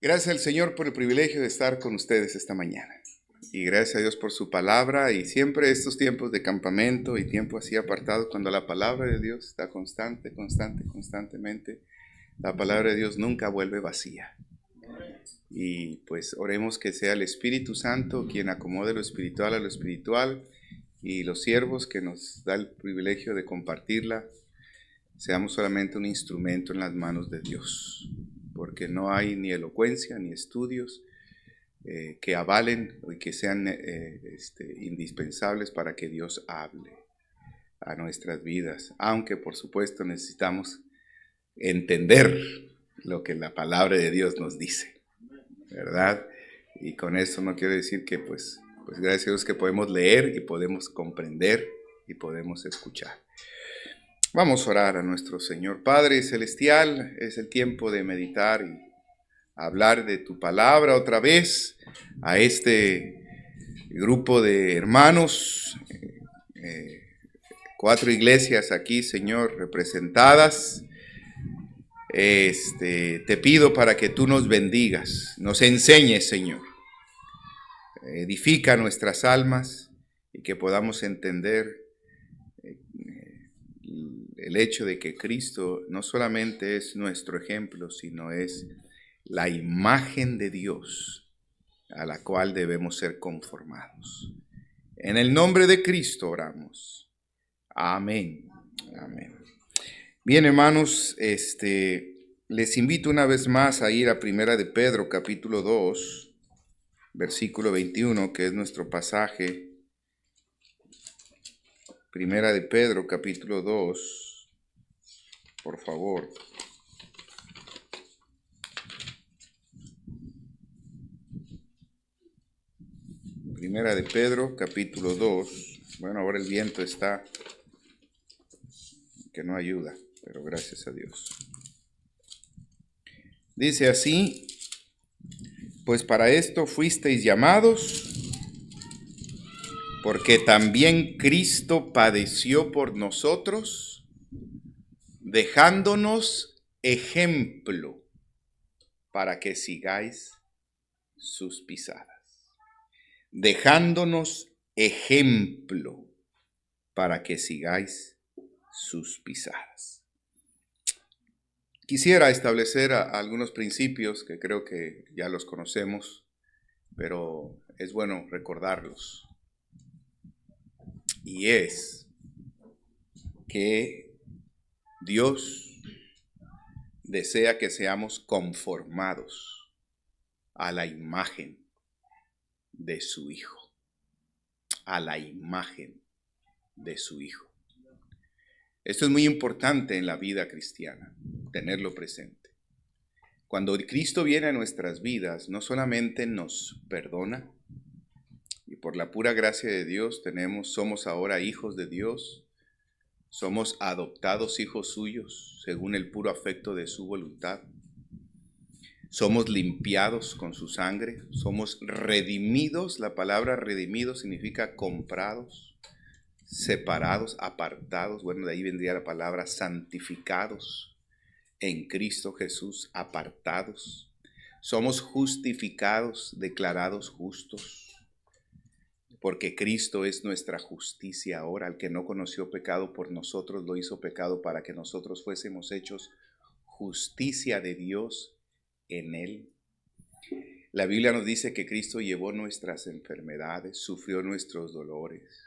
Gracias al Señor por el privilegio de estar con ustedes esta mañana. Y gracias a Dios por su palabra y siempre estos tiempos de campamento y tiempo así apartado, cuando la palabra de Dios está constantemente, la palabra de Dios nunca vuelve vacía. Y pues oremos que sea el Espíritu Santo quien acomode lo espiritual a lo espiritual y los siervos que nos da el privilegio de compartirla, seamos solamente un instrumento en las manos de Dios, porque no hay ni elocuencia ni estudios que avalen y que sean indispensables para que Dios hable a nuestras vidas, aunque por supuesto necesitamos entender lo que la palabra de Dios nos dice, ¿verdad? Y con eso no quiero decir que pues gracias a Dios que podemos leer y podemos comprender y podemos escuchar. Vamos a orar a nuestro Señor. Padre Celestial, es el tiempo de meditar y hablar de tu palabra otra vez a este grupo de hermanos, 4 iglesias aquí, Señor, representadas. Te pido para que tú nos bendigas, nos enseñes, Señor. Edifica nuestras almas y que podamos entender el hecho de que Cristo no solamente es nuestro ejemplo, sino es la imagen de Dios a la cual debemos ser conformados. En el nombre de Cristo oramos. Amén. Amén. Bien, hermanos, les invito una vez más a ir a Primera de Pedro, capítulo 2, versículo 21, que es nuestro pasaje. Primera de Pedro, capítulo 2, por favor. Primera de Pedro, capítulo 2. Bueno, ahora el viento está que no ayuda, pero gracias a Dios. Dice así: pues para esto fuisteis llamados, porque también Cristo padeció por nosotros, dejándonos ejemplo para que sigáis sus pisadas. Dejándonos ejemplo para que sigáis sus pisadas. Quisiera establecer algunos principios que creo que ya los conocemos, pero es bueno recordarlos. Y es que Dios desea que seamos conformados a la imagen de su Hijo. A la imagen de su Hijo. Esto es muy importante en la vida cristiana, tenerlo presente. Cuando Cristo viene a nuestras vidas, no solamente nos perdona, y por la pura gracia de Dios somos ahora hijos de Dios, somos adoptados hijos suyos según el puro afecto de su voluntad. Somos limpiados con su sangre, somos redimidos. La palabra redimido significa comprados, separados, apartados. Bueno, de ahí vendría la palabra santificados en Cristo Jesús, apartados. Somos justificados, declarados justos, porque Cristo es nuestra justicia ahora. Al que no conoció pecado por nosotros, lo hizo pecado para que nosotros fuésemos hechos justicia de Dios en él. La Biblia nos dice que Cristo llevó nuestras enfermedades, sufrió nuestros dolores.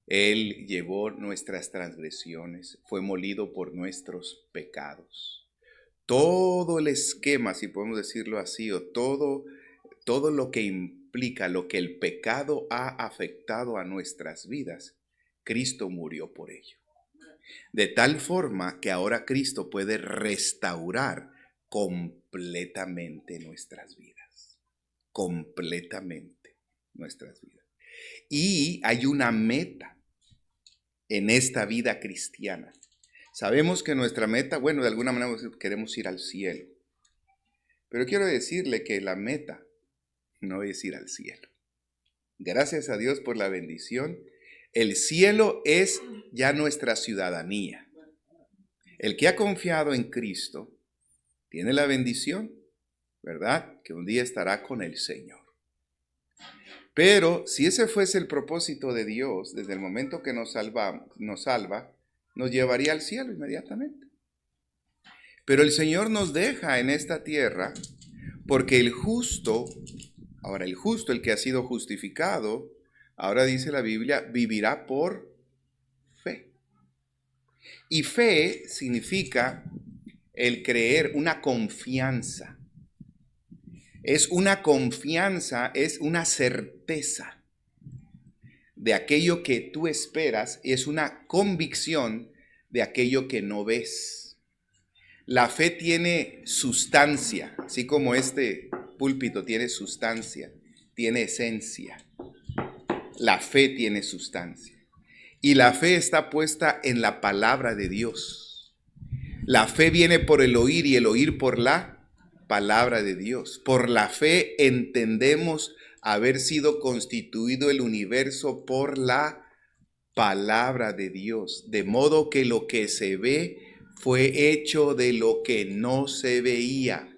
Él llevó nuestras transgresiones, fue molido por nuestros pecados. Todo el esquema, si podemos decirlo así, o todo lo que implica lo que el pecado ha afectado a nuestras vidas, Cristo murió por ello. De tal forma que ahora Cristo puede restaurar completamente nuestras vidas. Completamente nuestras vidas. Y hay una meta en esta vida cristiana. Sabemos que nuestra meta, bueno, de alguna manera queremos ir al cielo. Pero quiero decirle que la meta no es ir al cielo. Gracias a Dios por la bendición. El cielo es ya nuestra ciudadanía. El que ha confiado en Cristo tiene la bendición ¿verdad? Que un día estará con el Señor. Pero si ese fuese el propósito de Dios, desde el momento que nos salva, nos llevaría al cielo inmediatamente. Pero el Señor nos deja en esta tierra porque el justo, el que ha sido justificado, ahora dice la Biblia, vivirá por fe. Y fe significa el creer, una confianza. Es una confianza, es una certeza de aquello que tú esperas, es una convicción de aquello que no ves. La fe tiene sustancia, así como este púlpito tiene sustancia, tiene esencia. La fe tiene sustancia. Y la fe está puesta en la palabra de Dios. La fe viene por el oír y el oír por la palabra de Dios. Por la fe entendemos haber sido constituido el universo por la palabra de Dios. De modo que lo que se ve fue hecho de lo que no se veía.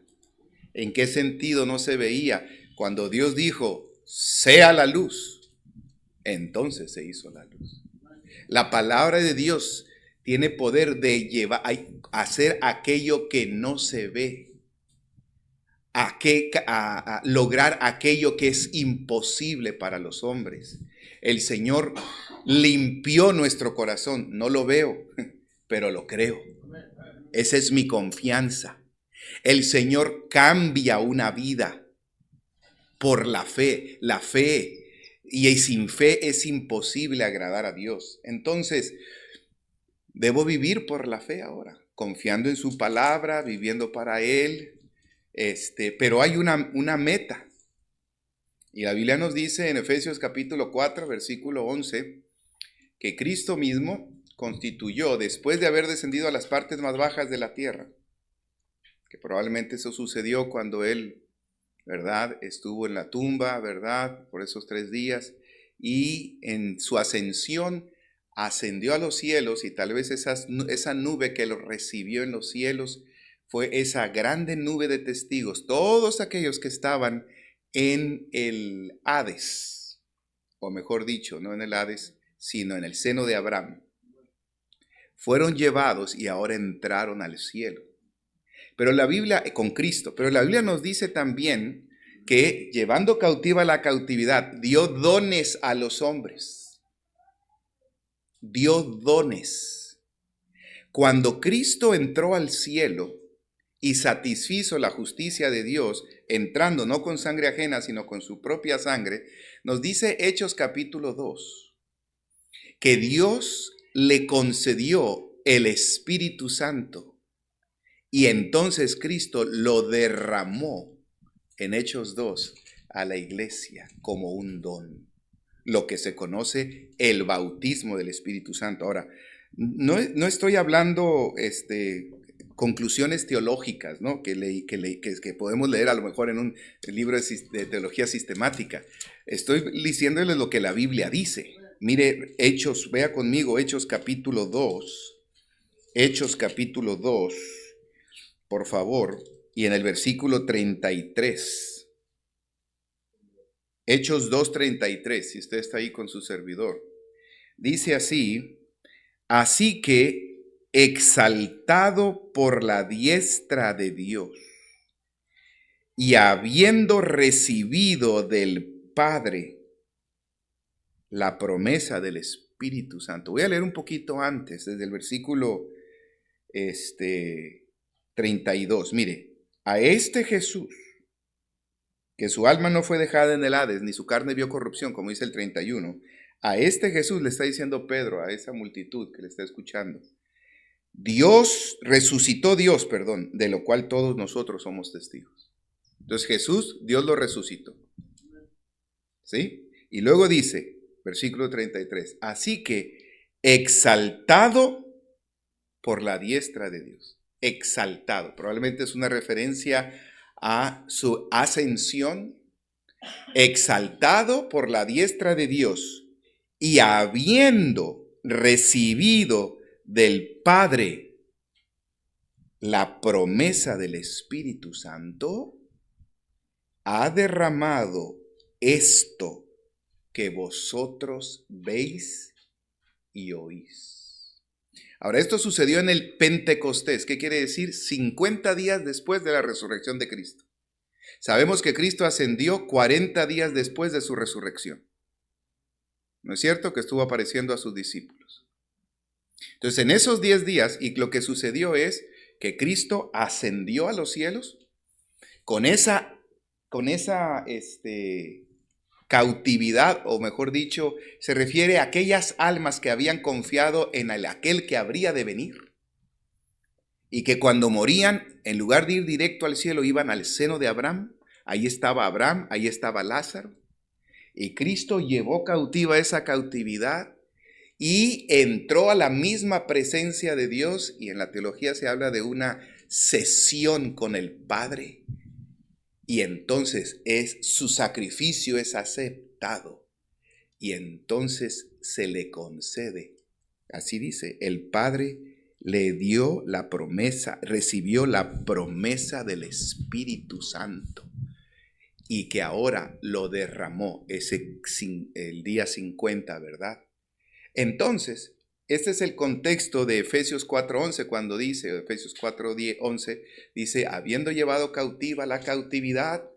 ¿En qué sentido no se veía? Cuando Dios dijo, sea la luz, entonces se hizo la luz. La palabra de Dios tiene poder de llevar a hacer aquello que no se ve, a lograr aquello que es imposible para los hombres. El Señor limpió nuestro corazón. No lo veo, pero lo creo. Esa es mi confianza. El Señor cambia una vida por la fe. La fe. Y sin fe es imposible agradar a Dios. Entonces, debo vivir por la fe ahora, confiando en su palabra, viviendo para Él. Pero hay una meta. Y la Biblia nos dice en Efesios capítulo 4, versículo 11, que Cristo mismo constituyó, después de haber descendido a las partes más bajas de la tierra, que probablemente eso sucedió cuando Él, ¿verdad?, estuvo en la tumba, ¿verdad?, por esos 3 días, y en su ascensión ascendió a los cielos, y tal vez esa nube que lo recibió en los cielos fue esa grande nube de testigos, todos aquellos que estaban en el Hades, o mejor dicho, no en el Hades, sino en el seno de Abraham, fueron llevados y ahora entraron al cielo. Pero la Biblia, con Cristo, pero la Biblia nos dice también que llevando cautiva la cautividad, dio dones a los hombres. Dio dones. Cuando Cristo entró al cielo y satisfizo la justicia de Dios, entrando no con sangre ajena, sino con su propia sangre, nos dice Hechos capítulo 2, que Dios le concedió el Espíritu Santo y entonces Cristo lo derramó en Hechos 2 a la iglesia como un don, lo que se conoce el bautismo del Espíritu Santo. Ahora, no estoy hablando conclusiones teológicas, ¿no?, que podemos leer a lo mejor en un libro de teología sistemática. Estoy diciéndoles lo que la Biblia dice. Mire, Hechos, vea conmigo Hechos capítulo 2, Hechos capítulo 2, por favor, y en el versículo 33. Hechos 2:33, si usted está ahí con su servidor. Dice así: así que, exaltado por la diestra de Dios, y habiendo recibido del Padre la promesa del Espíritu Santo. Voy a leer un poquito antes, desde el versículo 32. Mire, a este Jesús, que su alma no fue dejada en el Hades, ni su carne vio corrupción, como dice el 31, a este Jesús le está diciendo Pedro, a esa multitud que le está escuchando, Dios, de lo cual todos nosotros somos testigos. Entonces Jesús, Dios lo resucitó. ¿Sí? Y luego dice, versículo 33, así que exaltado por la diestra de Dios. Exaltado. Probablemente es una referencia a su ascensión. Exaltado por la diestra de Dios y habiendo recibido del Padre la promesa del Espíritu Santo, ha derramado esto que vosotros veis y oís. Ahora, esto sucedió en el Pentecostés. ¿Qué quiere decir? 50 días después de la resurrección de Cristo. Sabemos que Cristo ascendió 40 días después de su resurrección. ¿No es cierto? Que estuvo apareciendo a sus discípulos. Entonces, en esos 10 días, y lo que sucedió es que Cristo ascendió a los cielos con esa cautividad, o mejor dicho, se refiere a aquellas almas que habían confiado en aquel que habría de venir y que cuando morían, en lugar de ir directo al cielo, iban al seno de Abraham. Ahí estaba Lázaro, y Cristo llevó cautiva esa cautividad y entró a la misma presencia de Dios, y en la teología se habla de una sesión con el Padre. Y entonces su sacrificio es aceptado. Y entonces se le concede. Así dice, el Padre le dio la promesa, recibió la promesa del Espíritu Santo. Y que ahora lo derramó el día 50, ¿verdad? Entonces, este es el contexto de Efesios 4:11, cuando dice, Efesios 4:11, dice, habiendo llevado cautiva la cautividad,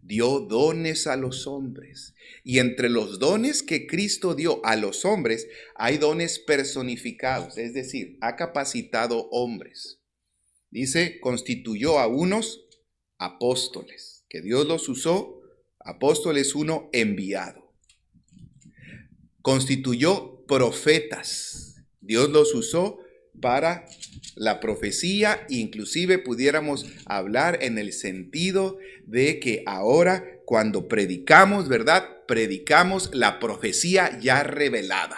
dio dones a los hombres. Y entre los dones que Cristo dio a los hombres, hay dones personificados, es decir, ha capacitado hombres. Dice, constituyó a unos apóstoles, que Dios los usó, apóstoles uno enviado. Constituyó profetas. Dios los usó para la profecía, inclusive pudiéramos hablar en el sentido de que ahora cuando predicamos, ¿verdad? Predicamos la profecía ya revelada.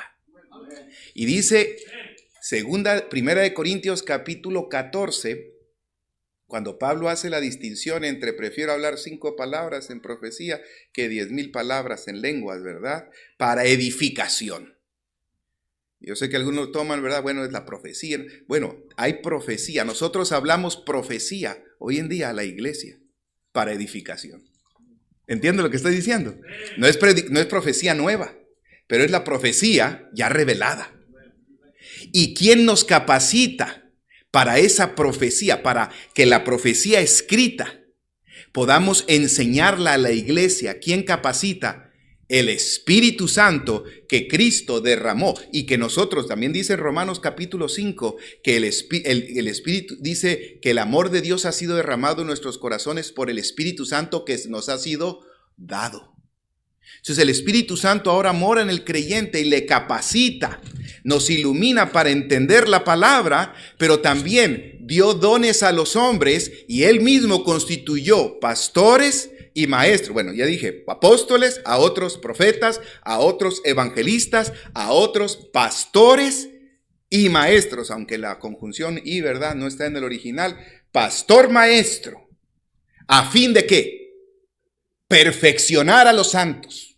Y dice, primera de Corintios capítulo 14, cuando Pablo hace la distinción entre prefiero hablar 5 palabras en profecía que 10,000 palabras en lenguas, ¿verdad? Para edificación. Yo sé que algunos toman, ¿verdad? Bueno, es la profecía. Bueno, hay profecía. Nosotros hablamos profecía hoy en día a la iglesia para edificación. ¿Entiende lo que estoy diciendo? No es profecía nueva, pero es la profecía ya revelada. ¿Y quién nos capacita para esa profecía? Para que la profecía escrita podamos enseñarla a la iglesia. ¿Quién capacita? El Espíritu Santo que Cristo derramó, y que nosotros, también dice en Romanos capítulo 5, que el Espíritu dice que el amor de Dios ha sido derramado en nuestros corazones por el Espíritu Santo que nos ha sido dado. Entonces el Espíritu Santo ahora mora en el creyente y le capacita, nos ilumina para entender la palabra, pero también dio dones a los hombres y él mismo constituyó pastores y maestros. Bueno, ya dije, apóstoles, a otros profetas, a otros evangelistas, a otros pastores y maestros, aunque la conjunción y, ¿verdad?, no está en el original. Pastor maestro, ¿a fin de qué? Perfeccionar a los santos.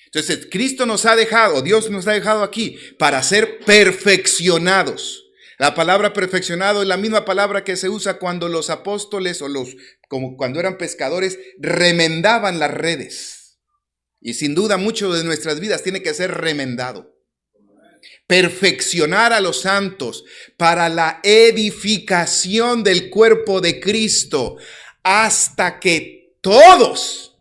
Entonces, Cristo nos ha dejado, Dios nos ha dejado aquí para ser perfeccionados. La palabra perfeccionado es la misma palabra que se usa cuando los apóstoles como cuando eran pescadores, remendaban las redes. Y sin duda mucho de nuestras vidas tiene que ser remendado. Perfeccionar a los santos para la edificación del cuerpo de Cristo, hasta que todos,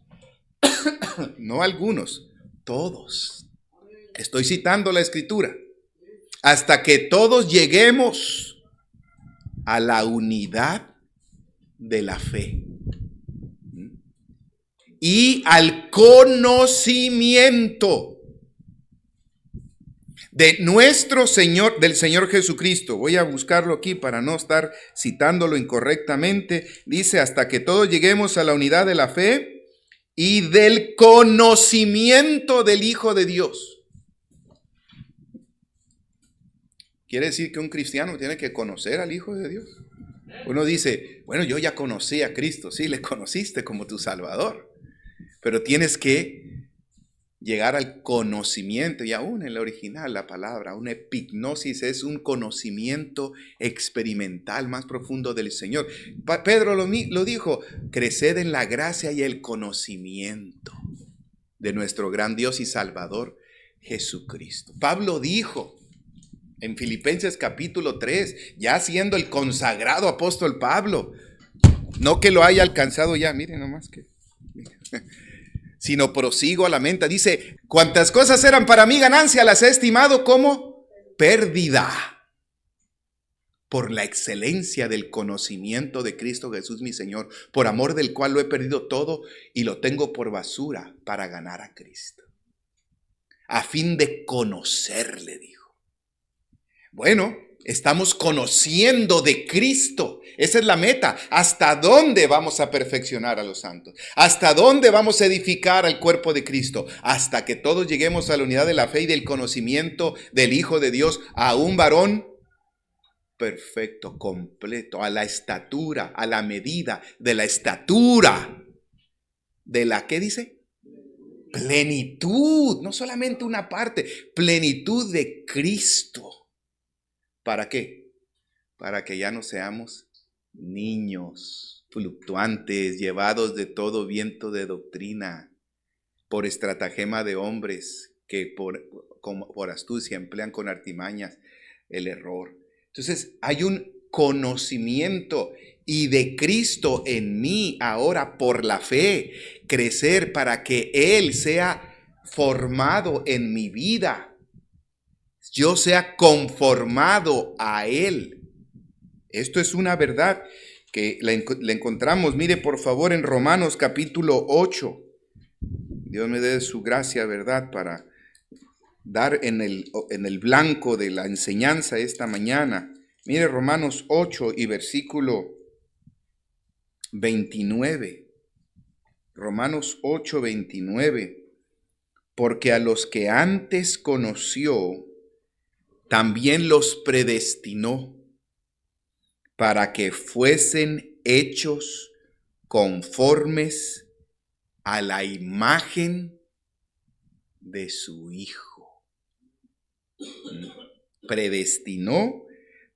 no algunos, todos, estoy citando la Escritura, hasta que todos lleguemos a la unidad de la fe y al conocimiento de nuestro Señor, del Señor Jesucristo. Voy a buscarlo aquí para no estar citándolo incorrectamente. Dice, hasta que todos lleguemos a la unidad de la fe y del conocimiento del Hijo de Dios. Quiere decir que un cristiano tiene que conocer al Hijo de Dios. Uno dice, bueno, yo ya conocí a Cristo. Sí, le conociste como tu Salvador. Pero tienes que llegar al conocimiento, y aún en la original la palabra, una epignosis es un conocimiento experimental más profundo del Señor. Pedro lo dijo, creced en la gracia y el conocimiento de nuestro gran Dios y Salvador Jesucristo. Pablo dijo en Filipenses capítulo 3, ya siendo el consagrado apóstol Pablo, no que lo haya alcanzado ya, miren nomás que... sino prosigo a la meta. Dice, cuantas cosas eran para mí ganancia, las he estimado como pérdida por la excelencia del conocimiento de Cristo Jesús mi Señor, por amor del cual lo he perdido todo y lo tengo por basura para ganar a Cristo, a fin de conocerle, dijo. Bueno, estamos conociendo de Cristo. Esa es la meta. ¿Hasta dónde vamos a perfeccionar a los santos? ¿Hasta dónde vamos a edificar al cuerpo de Cristo? Hasta que todos lleguemos a la unidad de la fe y del conocimiento del Hijo de Dios, a un varón perfecto, completo, a la estatura, a la medida de la estatura de la, ¿qué dice? Plenitud, no solamente una parte, plenitud de Cristo. ¿Para qué? Para que ya no seamos niños fluctuantes, llevados de todo viento de doctrina, por estratagema de hombres que por astucia emplean con artimañas el error. Entonces hay un conocimiento y de Cristo en mí ahora por la fe, crecer para que Él sea formado en mi vida. Yo sea conformado a Él. Esto es una verdad que la encontramos, mire por favor en Romanos capítulo 8. Dios me dé su gracia, ¿verdad? Para dar en el blanco de la enseñanza esta mañana. Mire Romanos 8 y versículo 29. Romanos 8, 29. Porque a los que antes conoció, también los predestinó para que fuesen hechos conformes a la imagen de su Hijo. Predestinó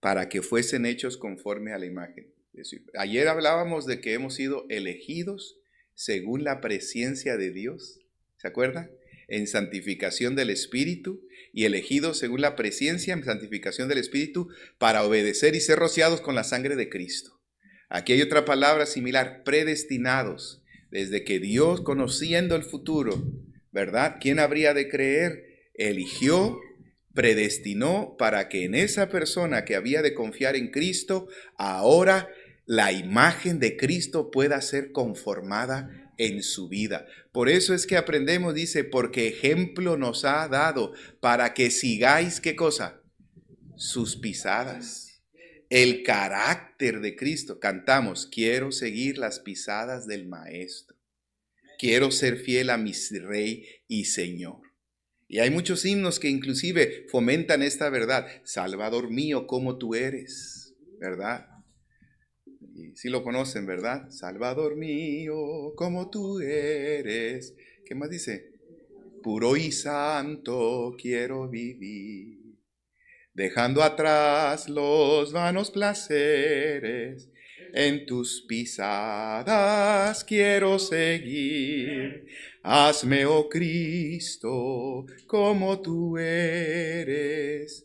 para que fuesen hechos conforme a la imagen de su Hijo. Ayer hablábamos de que hemos sido elegidos según la presciencia de Dios. ¿Se acuerdan? En santificación del Espíritu, y elegidos según la presciencia en santificación del Espíritu para obedecer y ser rociados con la sangre de Cristo. Aquí hay otra palabra similar, predestinados, desde que Dios, conociendo el futuro, ¿verdad? ¿Quién habría de creer? Eligió, predestinó para que en esa persona que había de confiar en Cristo, ahora la imagen de Cristo pueda ser conformada en su vida. Por eso es que aprendemos, dice, porque ejemplo nos ha dado para que sigáis, ¿qué cosa? Sus pisadas. El carácter de Cristo. Cantamos, quiero seguir las pisadas del Maestro. Quiero ser fiel a mi Rey y Señor. Y hay muchos himnos que inclusive fomentan esta verdad. Salvador mío, como tú eres, ¿verdad? Y sí lo conocen, ¿verdad? Salvador mío, como tú eres. ¿Qué más dice? Puro y santo quiero vivir, dejando atrás los vanos placeres. En tus pisadas quiero seguir. Hazme, oh Cristo, como tú eres.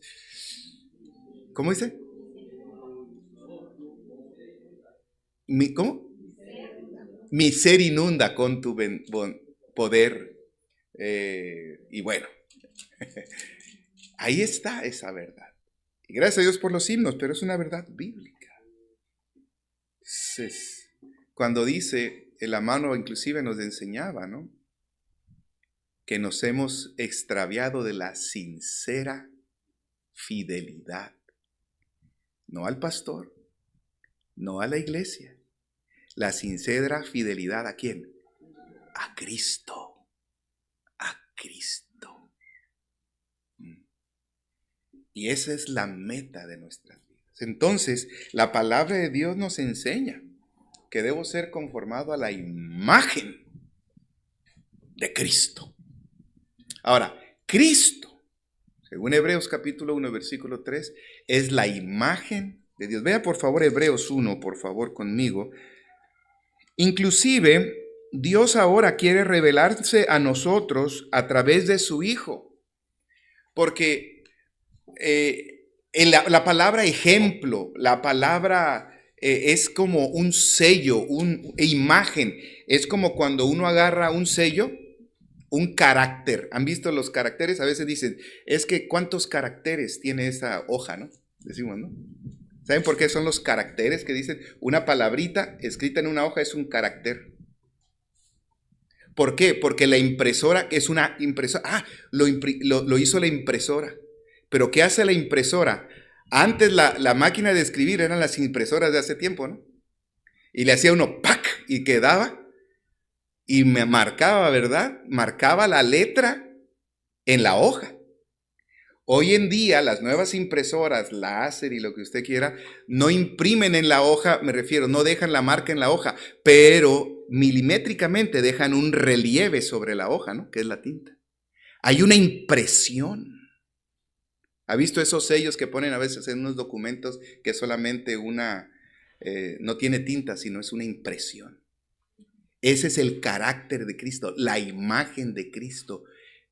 ¿Cómo dice? ¿Cómo? Mi ser inunda con tu poder. Y bueno, ahí está esa verdad. Y gracias a Dios por los himnos, pero es una verdad bíblica. Entonces, cuando dice, la mano inclusive nos enseñaba, ¿no? Que nos hemos extraviado de la sincera fidelidad. No al pastor, no a la iglesia. La sincera fidelidad, ¿a quién? A Cristo. A Cristo. Y esa es la meta de nuestras vidas. Entonces, la palabra de Dios nos enseña que debo ser conformado a la imagen de Cristo. Ahora, Cristo, según Hebreos capítulo 1, versículo 3, es la imagen de Dios. Vea por favor Hebreos 1, por favor, conmigo. Inclusive, Dios ahora quiere revelarse a nosotros a través de su Hijo. Porque la palabra ejemplo, la palabra es como un sello, una imagen. Es como cuando uno agarra un sello, un carácter. ¿Han visto los caracteres? A veces dicen, es que ¿cuántos caracteres tiene esa hoja, no? Decimos, ¿no? ¿Saben por qué son los caracteres que dicen? Una palabrita escrita en una hoja es un carácter. ¿Por qué? Porque la impresora es una impresora. Lo hizo la impresora. Pero ¿qué hace la impresora? Antes la máquina de escribir eran las impresoras de hace tiempo, ¿no? Y le hacía uno ¡pac! Y quedaba. Y me marcaba, ¿verdad? Marcaba la letra en la hoja. Hoy en día las nuevas impresoras, láser y lo que usted quiera, no imprimen en la hoja, me refiero, no dejan la marca en la hoja, pero milimétricamente dejan un relieve sobre la hoja, ¿no? Que es la tinta. Hay una impresión. ¿Ha visto esos sellos que ponen a veces en unos documentos que solamente no tiene tinta, sino es una impresión? Ese es el carácter de Cristo, la imagen de Cristo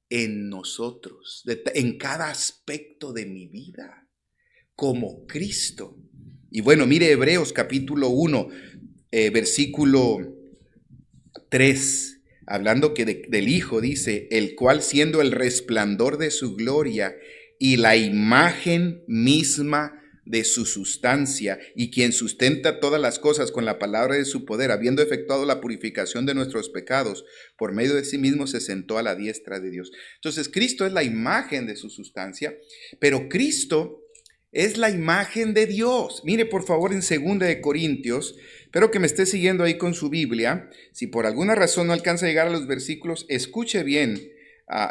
en nosotros, en cada aspecto de mi vida, como Cristo. Y bueno, mire Hebreos capítulo 1, versículo 3, hablando del Hijo, dice, el cual siendo el resplandor de su gloria y la imagen misma de su sustancia, y quien sustenta todas las cosas con la palabra de su poder, habiendo efectuado la purificación de nuestros pecados, por medio de sí mismo se sentó a la diestra de Dios. Entonces, Cristo es la imagen de su sustancia, pero Cristo es la imagen de Dios. Mire, por favor, en 2 de Corintios, espero que me esté siguiendo ahí con su Biblia. Si por alguna razón no alcanza a llegar a los versículos, escuche bien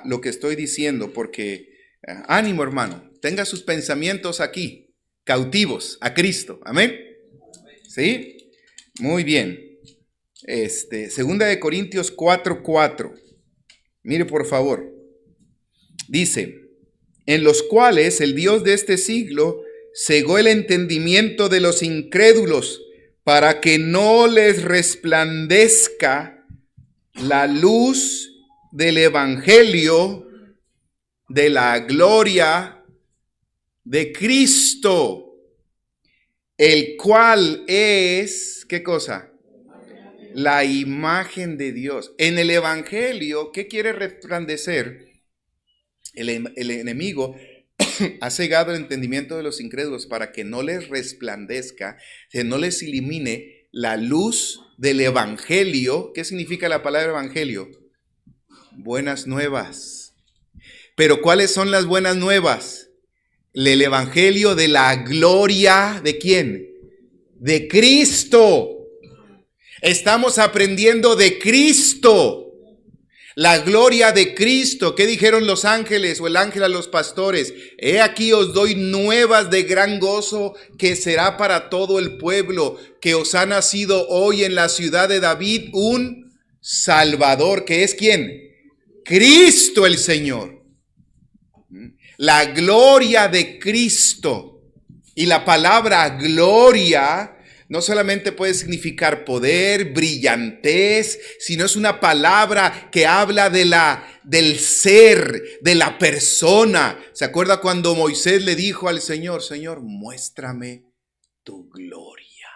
lo que estoy diciendo, porque ánimo, hermano, tenga sus pensamientos aquí, cautivos a Cristo. Amén. ¿Sí? Muy bien. 2 de Corintios 4:4. Mire por favor. Dice, en los cuales el Dios de este siglo cegó el entendimiento de los incrédulos para que no les resplandezca la luz del evangelio de la gloria de Cristo, el cual es, ¿qué cosa? La imagen de Dios. En el evangelio, ¿qué quiere resplandecer? El enemigo ha cegado el entendimiento de los incrédulos para que no les resplandezca, que no les ilumine la luz del evangelio. ¿Qué significa la palabra evangelio? Buenas nuevas. Pero ¿cuáles son las buenas nuevas? El evangelio de la gloria, ¿de quién? De Cristo. Estamos aprendiendo de Cristo. La gloria de Cristo. ¿Qué dijeron los ángeles o el ángel a los pastores? He aquí os doy nuevas de gran gozo que será para todo el pueblo, que os ha nacido hoy en la ciudad de David un Salvador, que es ¿quién? Cristo el Señor. La gloria de Cristo. Y la palabra gloria no solamente puede significar poder, brillantez, sino es una palabra que habla del ser, de la persona. ¿Se acuerda cuando Moisés le dijo al Señor, Señor, muéstrame tu gloria?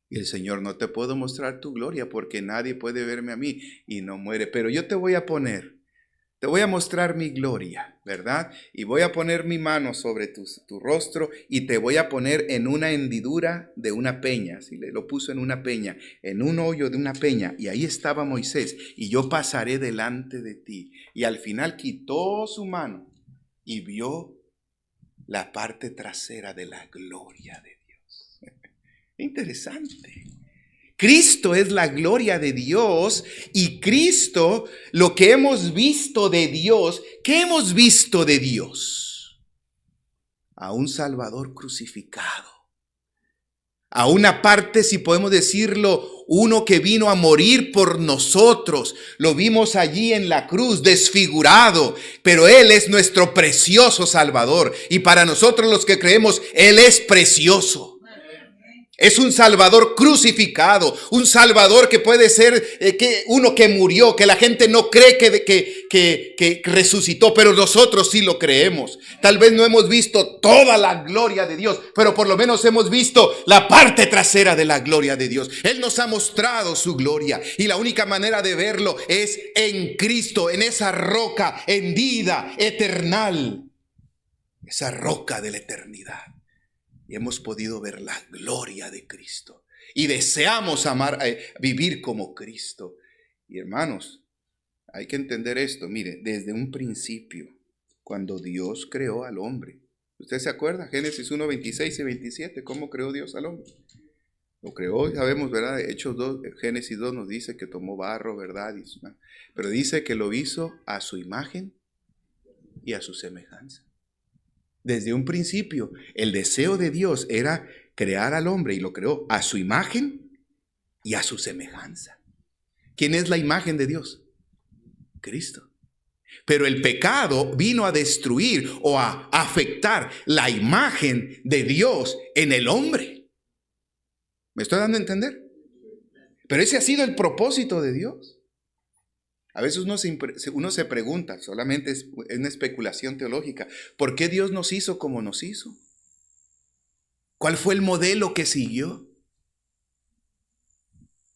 Y el Señor, no te puedo mostrar tu gloria porque nadie puede verme a mí y no muere, pero yo te voy a mostrar mi gloria, ¿verdad? Y voy a poner mi mano sobre tu rostro y te voy a poner en una hendidura de una peña. Si le lo puso en una peña, en un hoyo de una peña. Y ahí estaba Moisés. Y yo pasaré delante de ti. Y al final quitó su mano y vio la parte trasera de la gloria de Dios. Interesante. Cristo es la gloria de Dios y Cristo, lo que hemos visto de Dios, ¿qué hemos visto de Dios? A un Salvador crucificado, A una parte, si podemos decirlo, uno que vino a morir por nosotros. Lo vimos allí en la cruz, desfigurado, pero Él es nuestro precioso Salvador. Y para nosotros los que creemos, Él es precioso. Es un Salvador crucificado, un Salvador que puede ser uno que murió, que la gente no cree que resucitó, pero nosotros sí lo creemos. Tal vez no hemos visto toda la gloria de Dios, pero por lo menos hemos visto la parte trasera de la gloria de Dios. Él nos ha mostrado su gloria y la única manera de verlo es en Cristo, en esa roca hendida, eternal, esa roca de la eternidad. Y hemos podido ver la gloria de Cristo. Y deseamos vivir como Cristo. Y hermanos, hay que entender esto. Mire, desde un principio, cuando Dios creó al hombre. ¿Usted se acuerda? Génesis 1, 26 y 27. ¿Cómo creó Dios al hombre? Lo creó, sabemos, ¿verdad? Hechos 2, Génesis 2 nos dice que tomó barro, ¿verdad? Pero dice que lo hizo a su imagen y a su semejanza. Desde un principio, el deseo de Dios era crear al hombre y lo creó a su imagen y a su semejanza. ¿Quién es la imagen de Dios? Cristo. Pero el pecado vino a destruir o a afectar la imagen de Dios en el hombre. ¿Me estoy dando a entender? Pero ese ha sido el propósito de Dios. A veces uno se pregunta, solamente es una especulación teológica, ¿por qué Dios nos hizo como nos hizo? ¿Cuál fue el modelo que siguió?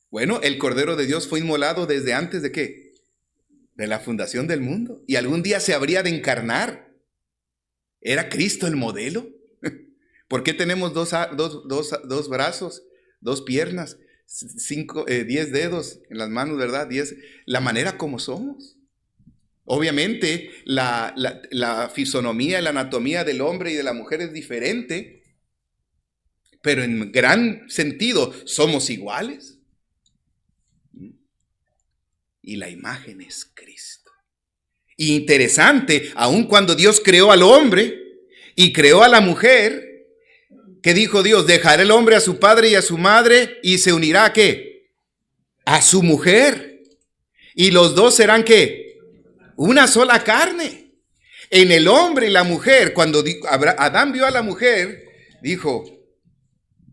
Bueno, el Cordero de Dios fue inmolado desde antes de ¿qué? De la fundación del mundo. Y algún día se habría de encarnar. ¿Era Cristo el modelo? ¿Por qué tenemos dos brazos, dos piernas? 10 dedos en las manos, ¿verdad? 10, la manera como somos. Obviamente la fisonomía, la anatomía del hombre y de la mujer es diferente, pero en gran sentido somos iguales. Y la imagen es Cristo. Y interesante, aun cuando Dios creó al hombre y creó a la mujer, ¿qué dijo Dios? Dejará el hombre a su padre y a su madre y se unirá ¿a qué? A su mujer. Y los dos serán ¿qué? Una sola carne. En el hombre y la mujer, cuando Adán vio a la mujer, dijo,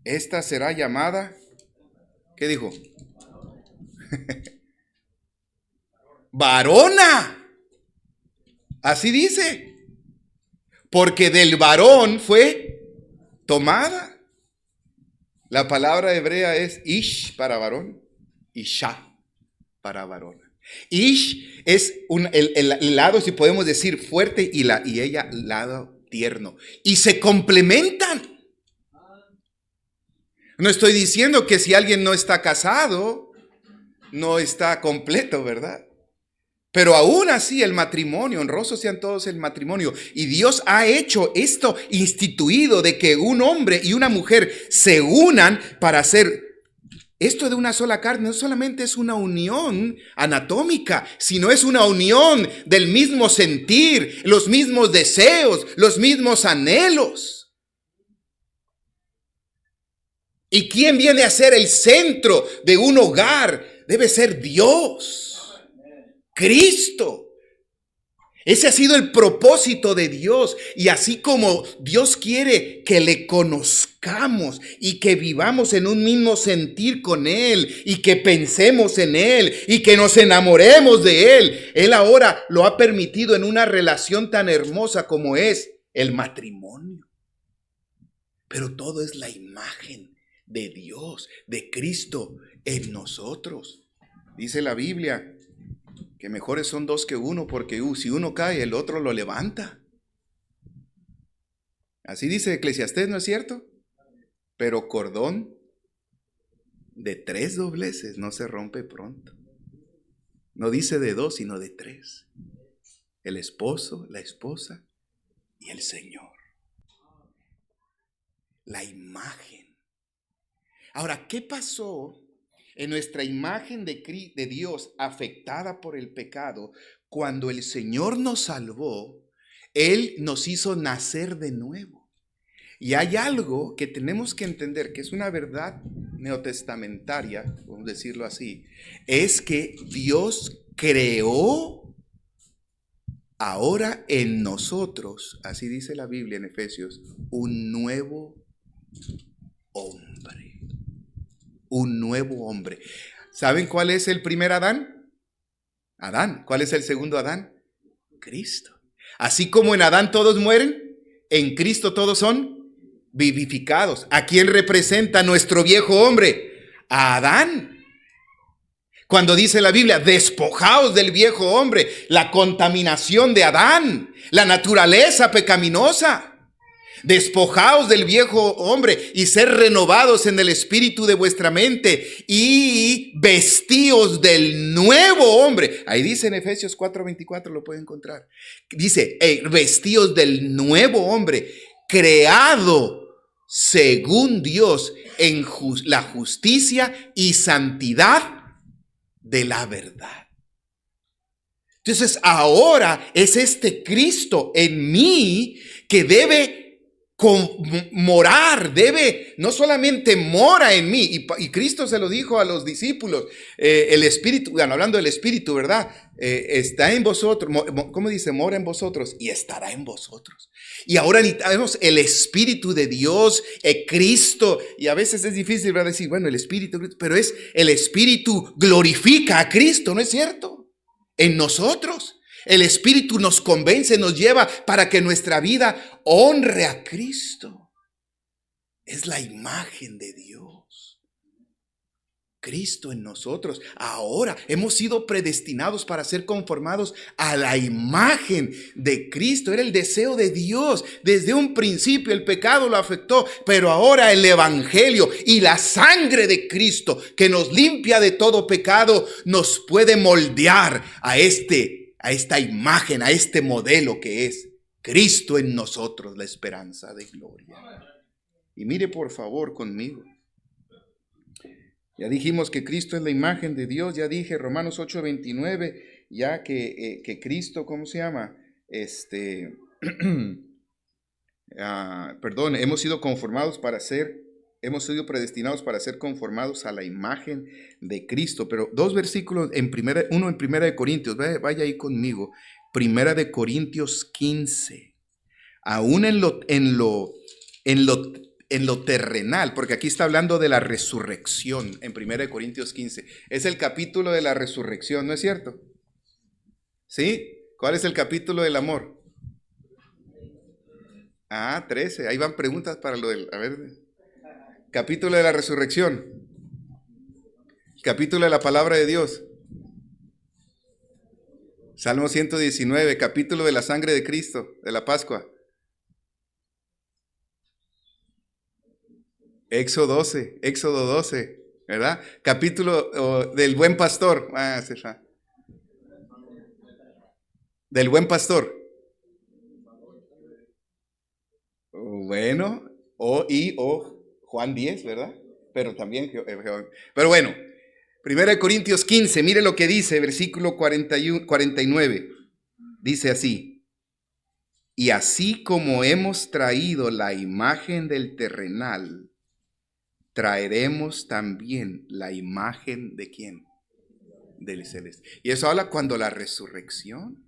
esta será llamada, ¿qué dijo? Varona. Así dice. Porque del varón fue tomada. La palabra hebrea es ish para varón, isha para varona. Ish es el lado, si podemos decir, fuerte y ella lado tierno. Y se complementan. No estoy diciendo que si alguien no está casado, no está completo, ¿verdad? Pero aún así el matrimonio, honrosos sean todos el matrimonio. Y Dios ha hecho esto instituido de que un hombre y una mujer se unan para hacer esto de una sola carne. No solamente es una unión anatómica, sino es una unión del mismo sentir, los mismos deseos, los mismos anhelos. ¿Y quién viene a ser el centro de un hogar? Debe ser Dios. Cristo. Ese ha sido el propósito de Dios. Y así como Dios quiere que le conozcamos y que vivamos en un mismo sentir con Él y que pensemos en Él y que nos enamoremos de Él, Él ahora lo ha permitido en una relación tan hermosa como es el matrimonio. Pero todo es la imagen de Dios, de Cristo en nosotros. Dice la Biblia que mejores son dos que uno, porque si uno cae, el otro lo levanta. Así dice Eclesiastés, ¿no es cierto? Pero cordón de 3 dobleces no se rompe pronto. No dice de 2, sino de 3. El esposo, la esposa y el Señor. La imagen. Ahora, ¿qué pasó en nuestra imagen de Dios afectada por el pecado? Cuando el Señor nos salvó, Él nos hizo nacer de nuevo. Y hay algo que tenemos que entender, que es una verdad neotestamentaria, vamos a decirlo así, es que Dios creó ahora en nosotros, así dice la Biblia en Efesios, un nuevo hombre. Un nuevo hombre. ¿Saben cuál es el primer Adán? Adán. ¿Cuál es el segundo Adán? Cristo. Así como en Adán todos mueren, en Cristo todos son vivificados. ¿A quién representa nuestro viejo hombre? A Adán. Cuando dice la Biblia, despojaos del viejo hombre, la contaminación de Adán, la naturaleza pecaminosa. Despojaos del viejo hombre y ser renovados en el espíritu de vuestra mente y vestíos del nuevo hombre. Ahí dice en Efesios 4:24, lo pueden encontrar. Dice, vestíos del nuevo hombre, creado según Dios en la justicia y santidad de la verdad. Entonces ahora es este Cristo en mí que debe morar, no solamente mora en mí, y Cristo se lo dijo a los discípulos, el Espíritu, hablando del Espíritu, ¿verdad? Está en vosotros, ¿cómo dice? Mora en vosotros y estará en vosotros. Y ahora necesitamos el Espíritu de Dios, Cristo, y a veces es difícil, ¿verdad? Decir, bueno, el Espíritu, pero es el Espíritu glorifica a Cristo, ¿no es cierto? En nosotros. El Espíritu nos convence, nos lleva para que nuestra vida honre a Cristo. Es la imagen de Dios. Cristo en nosotros. Ahora hemos sido predestinados para ser conformados a la imagen de Cristo. Era el deseo de Dios. Desde un principio el pecado lo afectó, pero ahora el Evangelio y la sangre de Cristo que nos limpia de todo pecado nos puede moldear a esta imagen, a este modelo que es Cristo en nosotros, la esperanza de gloria. Y mire por favor conmigo. Ya dijimos que Cristo es la imagen de Dios, ya dije Romanos 8:29, ya que Cristo, ¿cómo se llama? Hemos sido predestinados para ser conformados a la imagen de Cristo. Pero dos versículos, uno en Primera de Corintios, vaya ahí conmigo. Primera de Corintios 15. Aún en lo terrenal, porque aquí está hablando de la resurrección en Primera de Corintios 15. Es el capítulo de la resurrección, ¿no es cierto? ¿Sí? ¿Cuál es el capítulo del amor? 13. Ahí van preguntas para lo del... A ver... Capítulo de la resurrección. Capítulo de la palabra de Dios. Salmo 119. Capítulo de la sangre de Cristo, de la Pascua. Éxodo 12, ¿verdad? Capítulo del buen pastor. Del buen pastor. Bueno, Juan 10, ¿verdad? Pero también, pero bueno, 1 Corintios 15, mire lo que dice, versículo 49. Dice así: y así como hemos traído la imagen del terrenal, traeremos también la imagen de ¿quién? Del celeste. Y eso habla cuando la resurrección.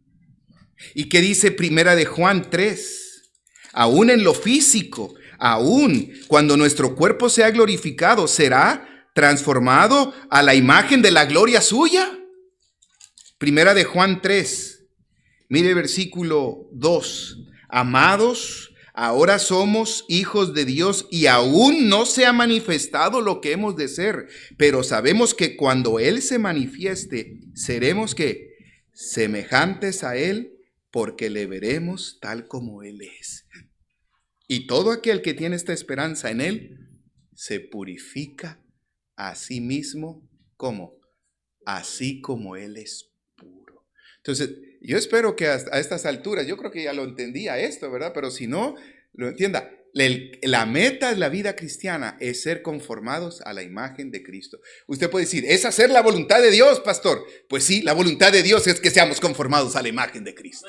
¿Y qué dice 1 de Juan 3? Aún en lo físico, aún cuando nuestro cuerpo sea glorificado, será transformado a la imagen de la gloria suya. 1 de Juan 3, mire versículo 2. Amados, ahora somos hijos de Dios y aún no se ha manifestado lo que hemos de ser, pero sabemos que cuando Él se manifieste, seremos ¿qué? Semejantes a Él, porque le veremos tal como Él es. Y todo aquel que tiene esta esperanza en Él, se purifica a sí mismo, ¿cómo? Así como Él es puro. Entonces, yo espero que a estas alturas, yo creo que ya lo entendía esto, ¿verdad? Pero si no, lo entienda. La meta de la vida cristiana es ser conformados a la imagen de Cristo. Usted puede decir, ¿es hacer la voluntad de Dios, pastor? Pues sí, la voluntad de Dios es que seamos conformados a la imagen de Cristo.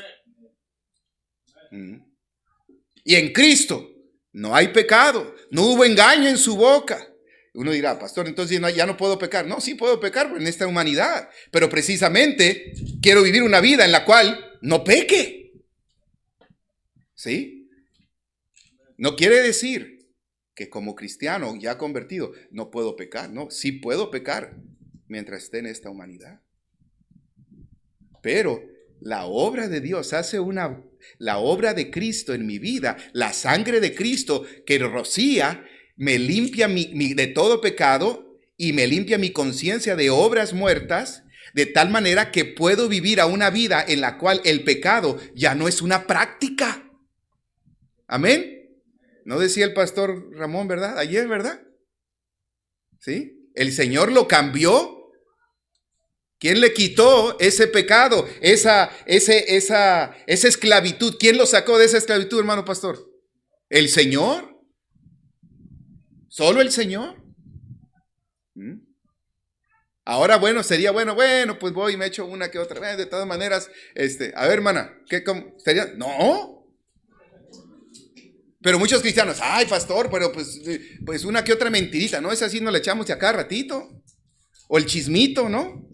Y en Cristo No hay pecado, no hubo engaño en su boca. Uno dirá, pastor, entonces ya no puedo pecar. No, sí puedo pecar en esta humanidad, pero precisamente quiero vivir una vida en la cual no peque. ¿Sí? No quiere decir que como cristiano ya convertido no puedo pecar. No, sí puedo pecar mientras esté en esta humanidad. Pero la obra de Dios la obra de Cristo en mi vida, la sangre de Cristo que rocía, me limpia de todo pecado y me limpia mi conciencia de obras muertas, de tal manera que puedo vivir a una vida en la cual el pecado ya no es una práctica. Amén. ¿No decía el pastor Ramón, verdad? Ayer, ¿verdad? ¿Sí? El Señor lo cambió. ¿Quién le quitó ese pecado, esa esclavitud? ¿Quién lo sacó de esa esclavitud, hermano pastor? ¿El Señor? ¿Solo el Señor? Ahora, sería bueno, pues voy y me echo una que otra vez. De todas maneras, a ver, hermana, ¿sería? No. Pero muchos cristianos, ay, pastor, pero pues una que otra mentirita, ¿no? Es así, nos la echamos de acá ratito. O el chismito, ¿no?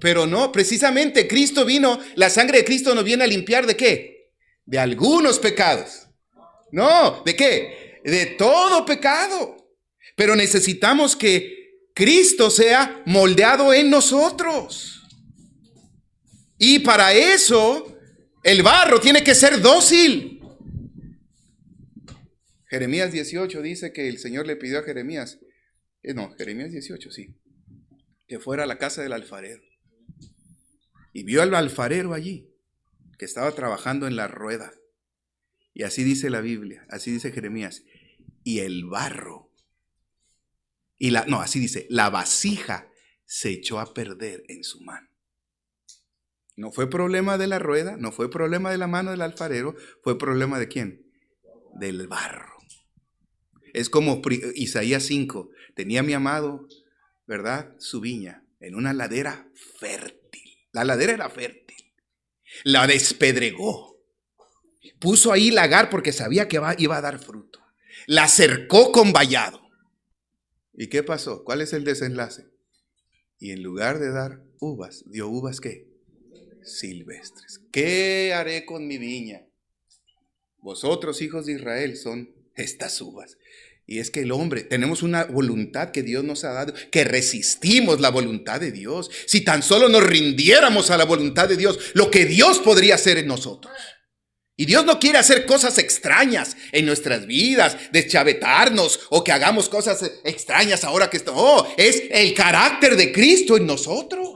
Pero no, precisamente Cristo vino, la sangre de Cristo nos viene a limpiar ¿de qué? De algunos pecados. No, ¿de qué? De todo pecado. Pero necesitamos que Cristo sea moldeado en nosotros. Y para eso, el barro tiene que ser dócil. Jeremías 18 dice que el Señor le pidió a Jeremías, Jeremías 18, sí, que fuera a la casa del alfarero. Y vio al alfarero allí, que estaba trabajando en la rueda. Y así dice la Biblia, así dice Jeremías. Y el barro, así dice, la vasija se echó a perder en su mano. No fue problema de la rueda, no fue problema de la mano del alfarero, fue problema ¿de quién? Del barro. Es como Isaías 5, tenía mi amado, ¿verdad? Su viña en una ladera fértil. La ladera era fértil. La despedregó. Puso ahí lagar porque sabía que iba a dar fruto. La cercó con vallado. ¿Y qué pasó? ¿Cuál es el desenlace? Y en lugar de dar uvas, dio uvas ¿qué? Silvestres. ¿Qué haré con mi viña? Vosotros, hijos de Israel, son estas uvas. Y es que el hombre, tenemos una voluntad que Dios nos ha dado, que resistimos la voluntad de Dios. Si tan solo nos rindiéramos a la voluntad de Dios, lo que Dios podría hacer en nosotros. Y Dios no quiere hacer cosas extrañas en nuestras vidas, deschavetarnos o que hagamos cosas extrañas ahora que estamos. No, es el carácter de Cristo en nosotros.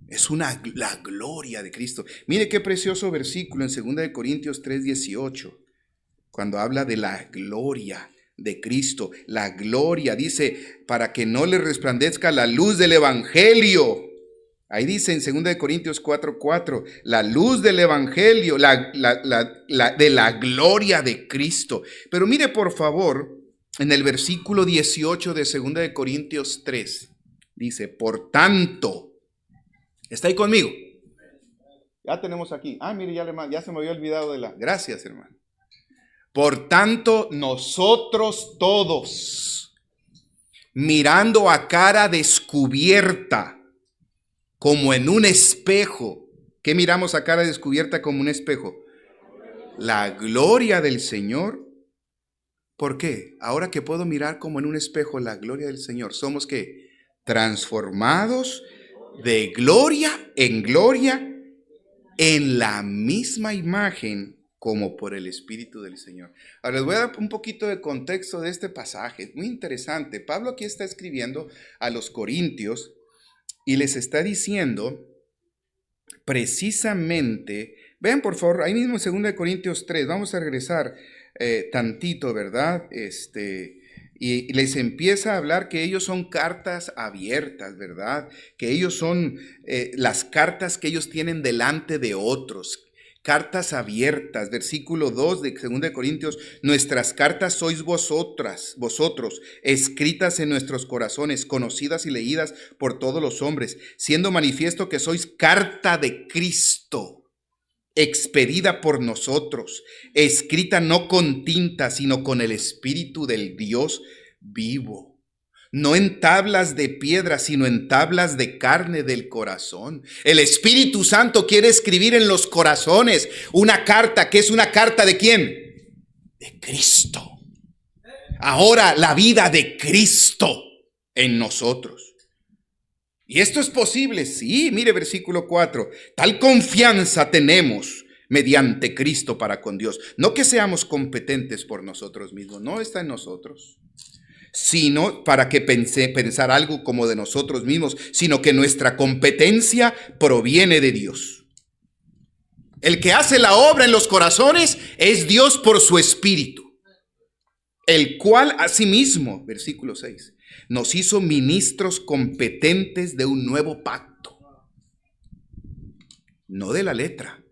Es la gloria de Cristo. Mire qué precioso versículo en 2 Corintios 3:18. Cuando habla de la gloria de Cristo. La gloria, dice, para que no le resplandezca la luz del evangelio. Ahí dice en 2 Corintios 4:4, la luz del evangelio, de la gloria de Cristo. Pero mire por favor, en el versículo 18 de 2 Corintios 3, dice, por tanto, ¿está ahí conmigo? Ya tenemos aquí. Mire, ya se me había olvidado Gracias, hermano. Por tanto, nosotros todos, mirando a cara descubierta, como en un espejo. ¿Qué miramos a cara descubierta como un espejo? La gloria del Señor. ¿Por qué? Ahora que puedo mirar como en un espejo la gloria del Señor, somos ¿qué? Transformados de gloria en la misma imagen como por el Espíritu del Señor. Ahora les voy a dar un poquito de contexto de este pasaje. Muy interesante. Pablo aquí está escribiendo a los corintios y les está diciendo precisamente, vean por favor, ahí mismo en 2 Corintios 3, vamos a regresar tantito, ¿verdad? Y les empieza a hablar que ellos son cartas abiertas, ¿verdad? Que ellos son las cartas que ellos tienen delante de otros. Cartas abiertas, versículo 2 de 2 Corintios, nuestras cartas sois vosotros, escritas en nuestros corazones, conocidas y leídas por todos los hombres, siendo manifiesto que sois carta de Cristo. expedida por nosotros, escrita no con tinta, sino con el Espíritu del Dios vivo. No en tablas de piedra, sino en tablas de carne del corazón. El Espíritu Santo quiere escribir en los corazones una carta, que es una carta ¿de quién? De Cristo. Ahora la vida de Cristo en nosotros. ¿Y esto es posible? Sí, mire versículo 4. Tal confianza tenemos mediante Cristo para con Dios. No que seamos competentes por nosotros mismos, no está en nosotros, sino para que pensar algo como de nosotros mismos, sino que nuestra competencia proviene de Dios. El que hace la obra en los corazones es Dios por su Espíritu, el cual asimismo, versículo 6, nos hizo ministros competentes de un nuevo pacto, no de la letra,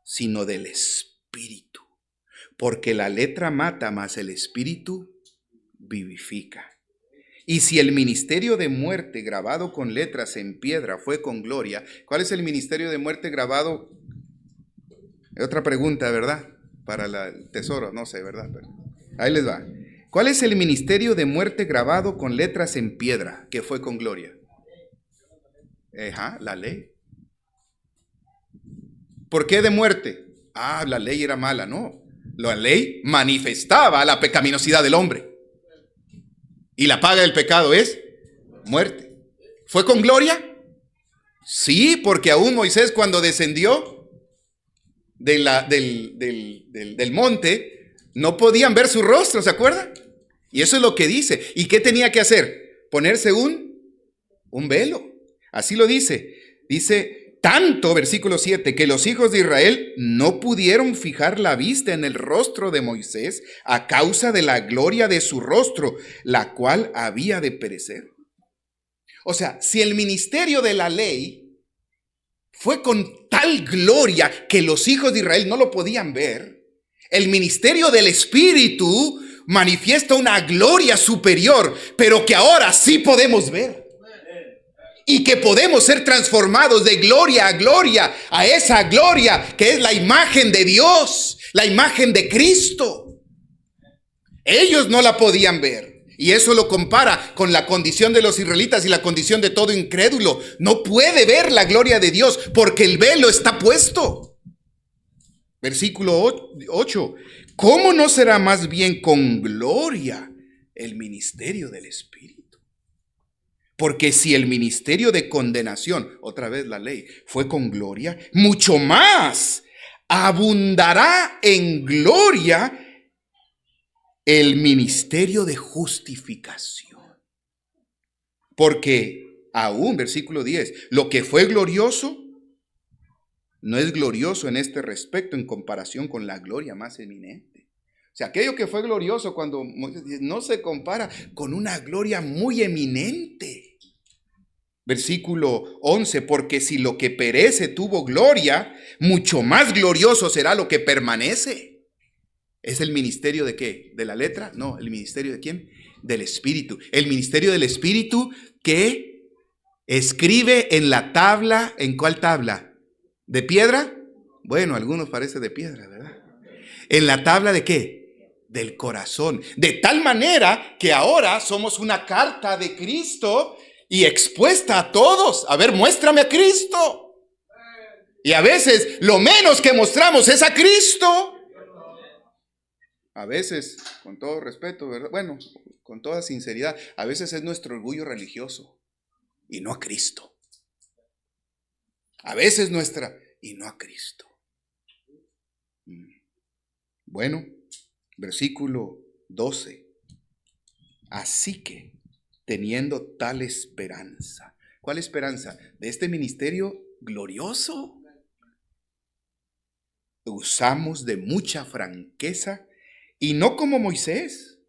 sino del Espíritu, porque la letra mata, mas el Espíritu vivifica. Y si el ministerio de muerte grabado con letras en piedra fue con gloria, ¿cuál es el ministerio de muerte grabado? Otra pregunta, ¿verdad? Para el tesoro, no sé, ¿verdad? Pero ahí les va. ¿Cuál es el ministerio de muerte grabado con letras en piedra que fue con gloria? La ley. ¿Por qué de muerte? La ley era mala, no. La ley manifestaba la pecaminosidad del hombre. Y la paga del pecado es muerte. ¿Fue con gloria? Sí, porque aún Moisés cuando descendió del monte, no podían ver su rostro, ¿se acuerdan? Y eso es lo que dice. ¿Y qué tenía que hacer? Ponerse un velo. Así lo dice. Dice, tanto, versículo 7, que los hijos de Israel no pudieron fijar la vista en el rostro de Moisés a causa de la gloria de su rostro, la cual había de perecer. O sea, si el ministerio de la ley fue con tal gloria que los hijos de Israel no lo podían ver, el ministerio del Espíritu manifiesta una gloria superior, pero que ahora sí podemos ver. Y que podemos ser transformados de gloria a gloria, a esa gloria que es la imagen de Dios, la imagen de Cristo. Ellos no la podían ver. Y eso lo compara con la condición de los israelitas y la condición de todo incrédulo. No puede ver la gloria de Dios porque el velo está puesto. Versículo 8. ¿Cómo no será más bien con gloria el ministerio del Espíritu? Porque si el ministerio de condenación, otra vez la ley, fue con gloria, mucho más abundará en gloria el ministerio de justificación. Porque aún, versículo 10, lo que fue glorioso no es glorioso en este respecto en comparación con la gloria más eminente. O sea, aquello que fue glorioso cuando no se compara con una gloria muy eminente. Versículo 11, porque si lo que perece tuvo gloria, mucho más glorioso será lo que permanece. ¿Es el ministerio de qué? ¿De la letra? No, ¿el ministerio de quién? Del Espíritu. El ministerio del Espíritu que escribe en la tabla. ¿En cuál tabla? ¿De piedra? Bueno, algunos parece de piedra, ¿verdad? ¿En la tabla de qué? Del corazón. De tal manera que ahora somos una carta de Cristo y expuesta a todos. A ver, muéstrame a Cristo. Y a veces lo menos que mostramos es a Cristo. A veces, con todo respeto, ¿verdad? Bueno, con toda sinceridad, a veces es nuestro orgullo religioso y no a Cristo. A veces y no a Cristo. Bueno, versículo 12. Así que, teniendo tal esperanza. ¿Cuál esperanza? De este ministerio glorioso. Usamos de mucha franqueza y no como Moisés,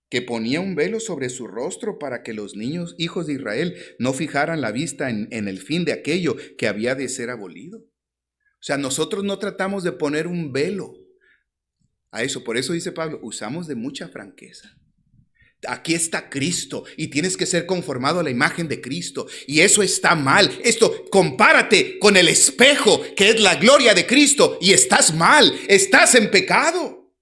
que ponía un velo sobre su rostro para que los niños, hijos de Israel, no fijaran la vista en el fin de aquello que había de ser abolido. O sea, nosotros no tratamos de poner un velo a eso. Por eso dice Pablo, usamos de mucha franqueza. aquí está Cristo y tienes que ser conformado a la imagen de Cristo. Y eso está mal. Esto, compárate con el espejo que es la gloria de Cristo y estás mal, estás en pecado.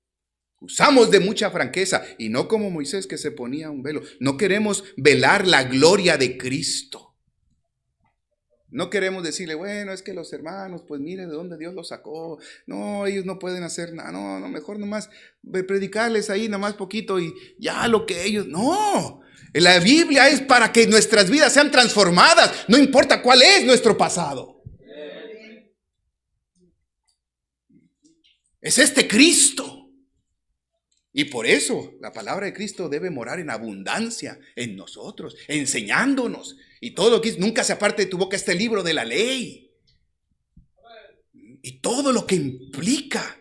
Usamos de mucha franqueza y no como Moisés que se ponía un velo. No queremos velar la gloria de Cristo. No queremos decirle, bueno, es que los hermanos, pues mire de dónde Dios los sacó. No, ellos no pueden hacer nada. No, mejor nomás predicarles ahí nomás poquito y ya lo que ellos... No, la Biblia es para que nuestras vidas sean transformadas. No importa cuál es nuestro pasado. Es este Cristo. Y por eso la palabra de Cristo debe morar en abundancia en nosotros, enseñándonos. Y todo lo que nunca se aparte de tu boca este libro de la ley. Y todo lo que implica.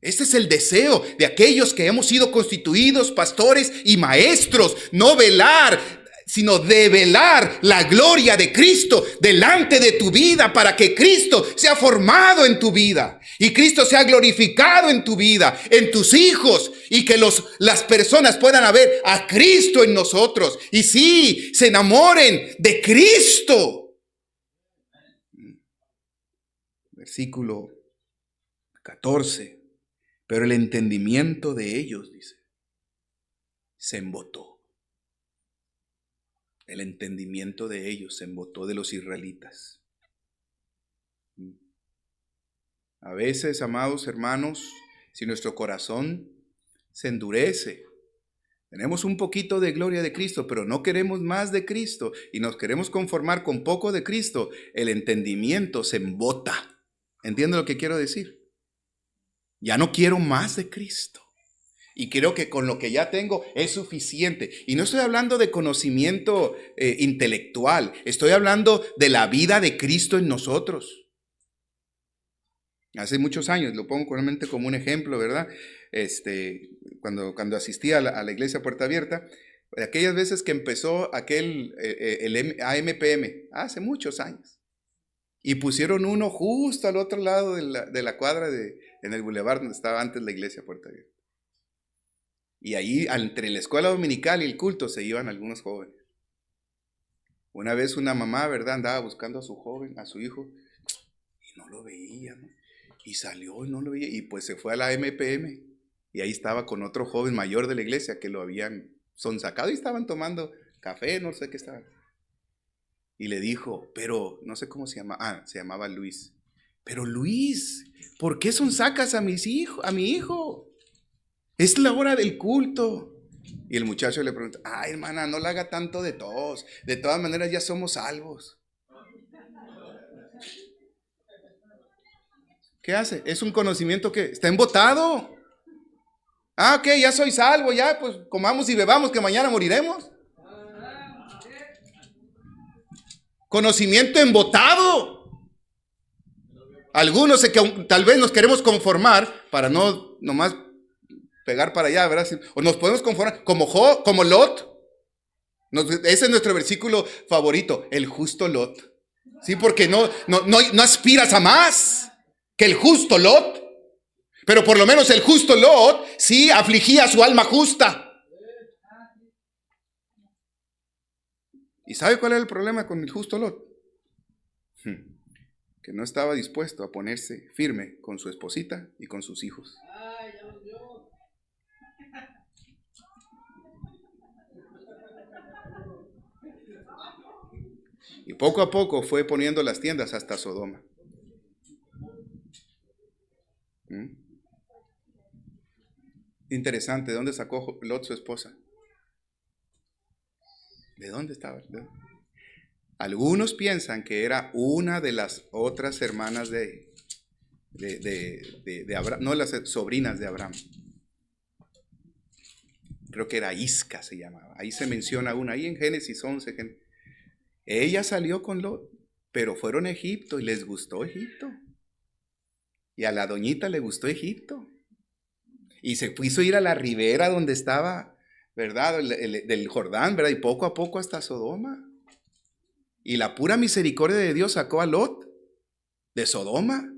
Este es el deseo de aquellos que hemos sido constituidos pastores y maestros. No velar, sino develar la gloria de Cristo delante de tu vida para que Cristo sea formado en tu vida. Y Cristo sea glorificado en tu vida, en tus hijos. Y que las personas puedan ver a Cristo en nosotros. Y sí, se enamoren de Cristo. Versículo 14. Pero el entendimiento de ellos, dice, se embotó. El entendimiento de ellos se embotó, de los israelitas. A veces, amados hermanos, si nuestro corazón se endurece, tenemos un poquito de gloria de Cristo, pero no queremos más de Cristo y nos queremos conformar con poco de Cristo, el entendimiento se embota. ¿Entiende lo que quiero decir? Ya no quiero más de Cristo. Y creo que con lo que ya tengo es suficiente. Y no estoy hablando de conocimiento intelectual. Estoy hablando de la vida de Cristo en nosotros. Hace muchos años, lo pongo realmente como un ejemplo, ¿verdad? Cuando asistí a la iglesia Puerta Abierta, aquellas veces que empezó el AMPM, hace muchos años. Y pusieron uno justo al otro lado de la cuadra en el bulevar donde estaba antes la iglesia Puerta Abierta. Y ahí, entre la escuela dominical y el culto, se iban algunos jóvenes. Una vez una mamá, ¿verdad?, andaba buscando a su joven, a su hijo, y no lo veía, ¿no? Y salió y no lo veía, y pues se fue a la MPM, y ahí estaba con otro joven mayor de la iglesia que lo habían sonsacado y estaban tomando café, no sé qué estaban. Y le dijo, pero no sé cómo se llama, se llamaba Luis. Pero Luis, ¿por qué sonsacas a mi hijo? Es la hora del culto. Y el muchacho le pregunta, ay hermana, no le haga tanto de tos. De todas maneras ya somos salvos. ¿Qué hace? Es un conocimiento que está embotado. Ok, ya soy salvo, ya pues comamos y bebamos que mañana moriremos. Conocimiento embotado. Algunos tal vez nos queremos conformar para no nomás pegar para allá, ¿verdad? O nos podemos conformar como Lot. Ese es nuestro versículo favorito, el justo Lot. Sí, porque no aspiras a más que el justo Lot. Pero por lo menos el justo Lot sí afligía a su alma justa. ¿Y sabe cuál era el problema con el justo Lot? Que no estaba dispuesto a ponerse firme con su esposita y con sus hijos. Y poco a poco fue poniendo las tiendas hasta Sodoma. Interesante, ¿de dónde sacó Lot su esposa? ¿De dónde estaba? Algunos piensan que era una de las otras hermanas de Abraham, no, las sobrinas de Abraham. Creo que era Isca se llamaba. Ahí se menciona una, ahí en Génesis 11. Ella salió con Lot, pero fueron a Egipto y les gustó Egipto. Y a la doñita le gustó Egipto. Y se quiso ir a la ribera donde estaba, ¿verdad? Del Jordán, ¿verdad? Y poco a poco hasta Sodoma. Y la pura misericordia de Dios sacó a Lot de Sodoma.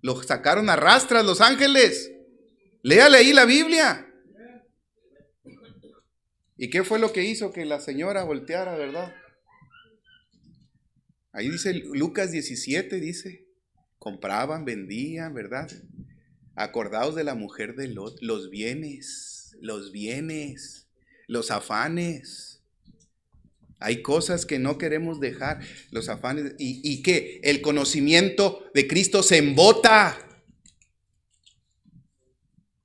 Lo sacaron a rastras los ángeles. Léale ahí la Biblia. ¿Y qué fue lo que hizo que la señora volteara, verdad? Ahí dice Lucas 17, dice, compraban, vendían, ¿verdad? Acordaos de la mujer de Lot, los bienes, los afanes. Hay cosas que no queremos dejar, los afanes. ¿Y qué? El conocimiento de Cristo se embota.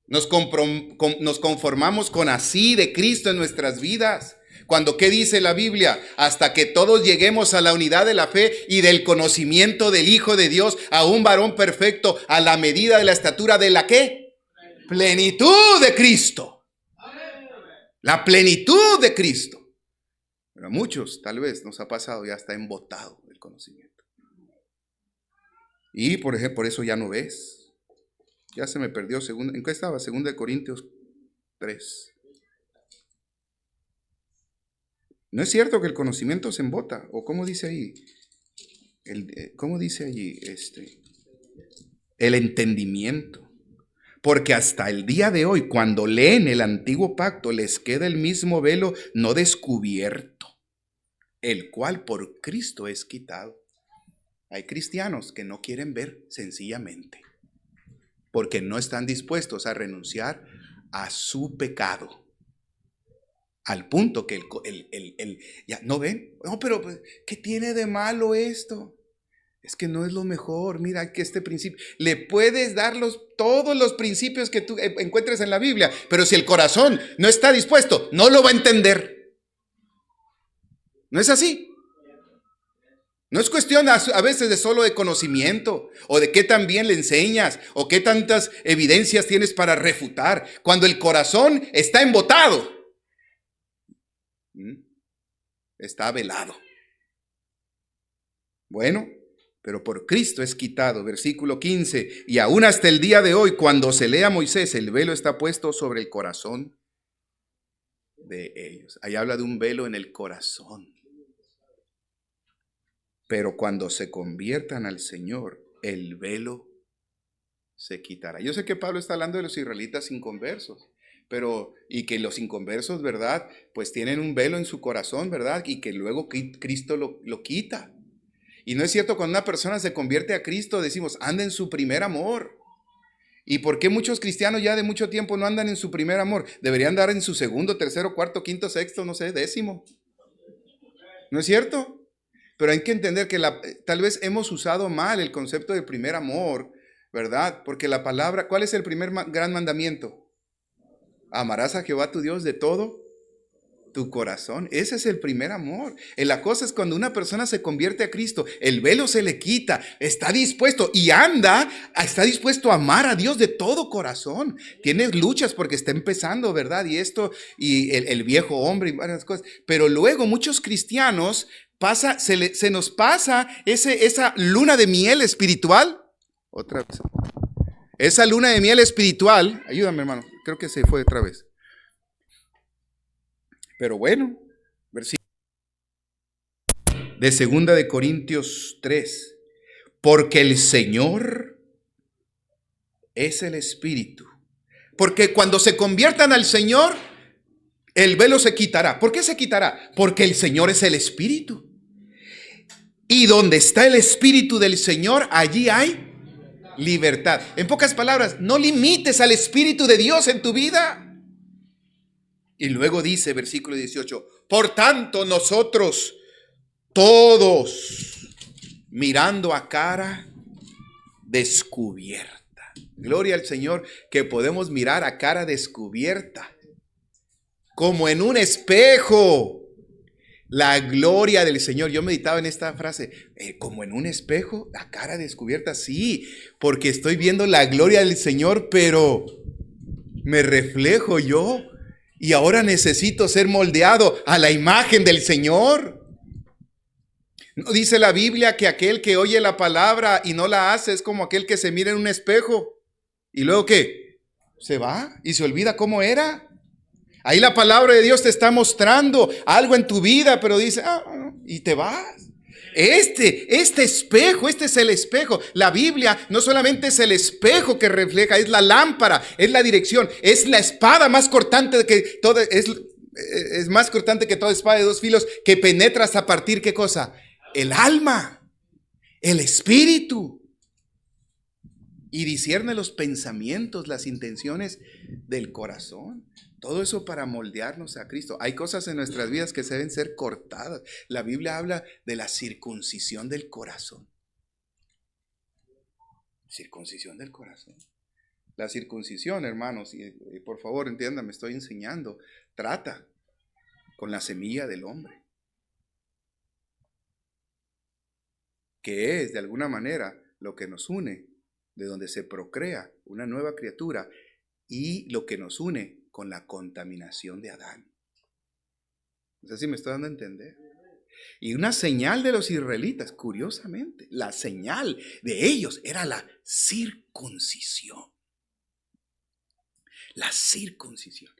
Nos conformamos con así de Cristo en nuestras vidas. Cuando, ¿qué dice la Biblia? Hasta que todos lleguemos a la unidad de la fe y del conocimiento del Hijo de Dios, a un varón perfecto, a la medida de la estatura de la ¿qué? Plenitud de Cristo. La plenitud de Cristo. Pero a muchos tal vez nos ha pasado, ya está embotado el conocimiento. Y por ejemplo, por eso ya no ves. Ya se me perdió. ¿En qué estaba? 2 Corintios 3. ¿No es cierto que el conocimiento se embota? ¿O cómo dice ahí? ¿Cómo dice allí? El entendimiento. Porque hasta el día de hoy, cuando leen el antiguo pacto, les queda el mismo velo no descubierto, el cual por Cristo es quitado. Hay cristianos que no quieren ver sencillamente, porque no están dispuestos a renunciar a su pecado. Al punto que ya no ven, no, pero ¿qué tiene de malo esto? Es que no es lo mejor. Mira que este principio, le puedes dar todos los principios que tú encuentres en la Biblia, pero si el corazón no está dispuesto, no lo va a entender. ¿No es así? No es cuestión a veces de solo de conocimiento, o de qué tan bien le enseñas, o qué tantas evidencias tienes para refutar. Cuando el corazón está embotado, está velado. Bueno, pero por Cristo es quitado. Versículo 15. Y aún hasta el día de hoy, cuando se lee a Moisés, el velo está puesto sobre el corazón de ellos. Ahí habla de un velo en el corazón. Pero cuando se conviertan al Señor, el velo se quitará. Yo sé que Pablo está hablando de los israelitas inconversos, y que los inconversos, ¿verdad? Pues tienen un velo en su corazón, ¿verdad? Y que luego Cristo lo quita. Y no es cierto, cuando una persona se convierte a Cristo, decimos, anda en su primer amor. ¿Y por qué muchos cristianos ya de mucho tiempo no andan en su primer amor? Deberían andar en su segundo, tercero, cuarto, quinto, sexto, no sé, décimo. ¿No es cierto? Pero hay que entender que tal vez hemos usado mal el concepto del primer amor, ¿verdad? Porque la palabra, ¿cuál es el primer gran mandamiento? Amarás a Jehová tu Dios de todo tu corazón. Ese es el primer amor. La cosa es cuando una persona se convierte a Cristo, el velo se le quita, está dispuesto y está dispuesto a amar a Dios de todo corazón. Tienes luchas porque está empezando, ¿verdad? Y el viejo hombre y varias cosas. Pero luego muchos cristianos se nos pasa esa luna de miel espiritual. Otra vez. Esa luna de miel espiritual, ayúdame hermano, creo que se fue otra vez. Pero bueno, versículo de 2 Corintios 3. Porque el Señor es el Espíritu. Porque cuando se conviertan al Señor, el velo se quitará. ¿Por qué se quitará? Porque el Señor es el Espíritu. Y donde está el Espíritu del Señor, allí hay libertad. En pocas palabras, no limites al Espíritu de Dios en tu vida. Y luego dice, versículo 18, por tanto nosotros todos mirando a cara descubierta. Gloria al Señor que podemos mirar a cara descubierta, como en un espejo, la gloria del Señor. Yo meditaba en esta frase, como en un espejo, a cara descubierta, sí, porque estoy viendo la gloria del Señor, pero me reflejo yo. Y ahora necesito ser moldeado a la imagen del Señor. ¿No dice la Biblia que aquel que oye la palabra y no la hace es como aquel que se mira en un espejo? ¿Y luego qué? Se va y se olvida cómo era. Ahí la palabra de Dios te está mostrando algo en tu vida, pero dice, y te vas. Este espejo, este es el espejo. La Biblia no solamente es el espejo que refleja, es la lámpara, es la dirección, es la espada más cortante que todo. es más cortante que toda espada de dos filos, que penetra hasta partir, ¿qué cosa? El alma, el espíritu, y discierne los pensamientos, las intenciones del corazón. Todo eso para moldearnos a Cristo. Hay cosas en nuestras vidas que se deben ser cortadas. La Biblia habla de la circuncisión del corazón. Circuncisión del corazón. La circuncisión, hermanos, y por favor entiendan, me estoy enseñando, trata con la semilla del hombre, que es de alguna manera lo que nos une, de donde se procrea una nueva criatura, y lo que nos une con la contaminación de Adán. No sé si me estoy dando a entender. Y una señal de los israelitas, curiosamente, la señal de ellos era la circuncisión. La circuncisión.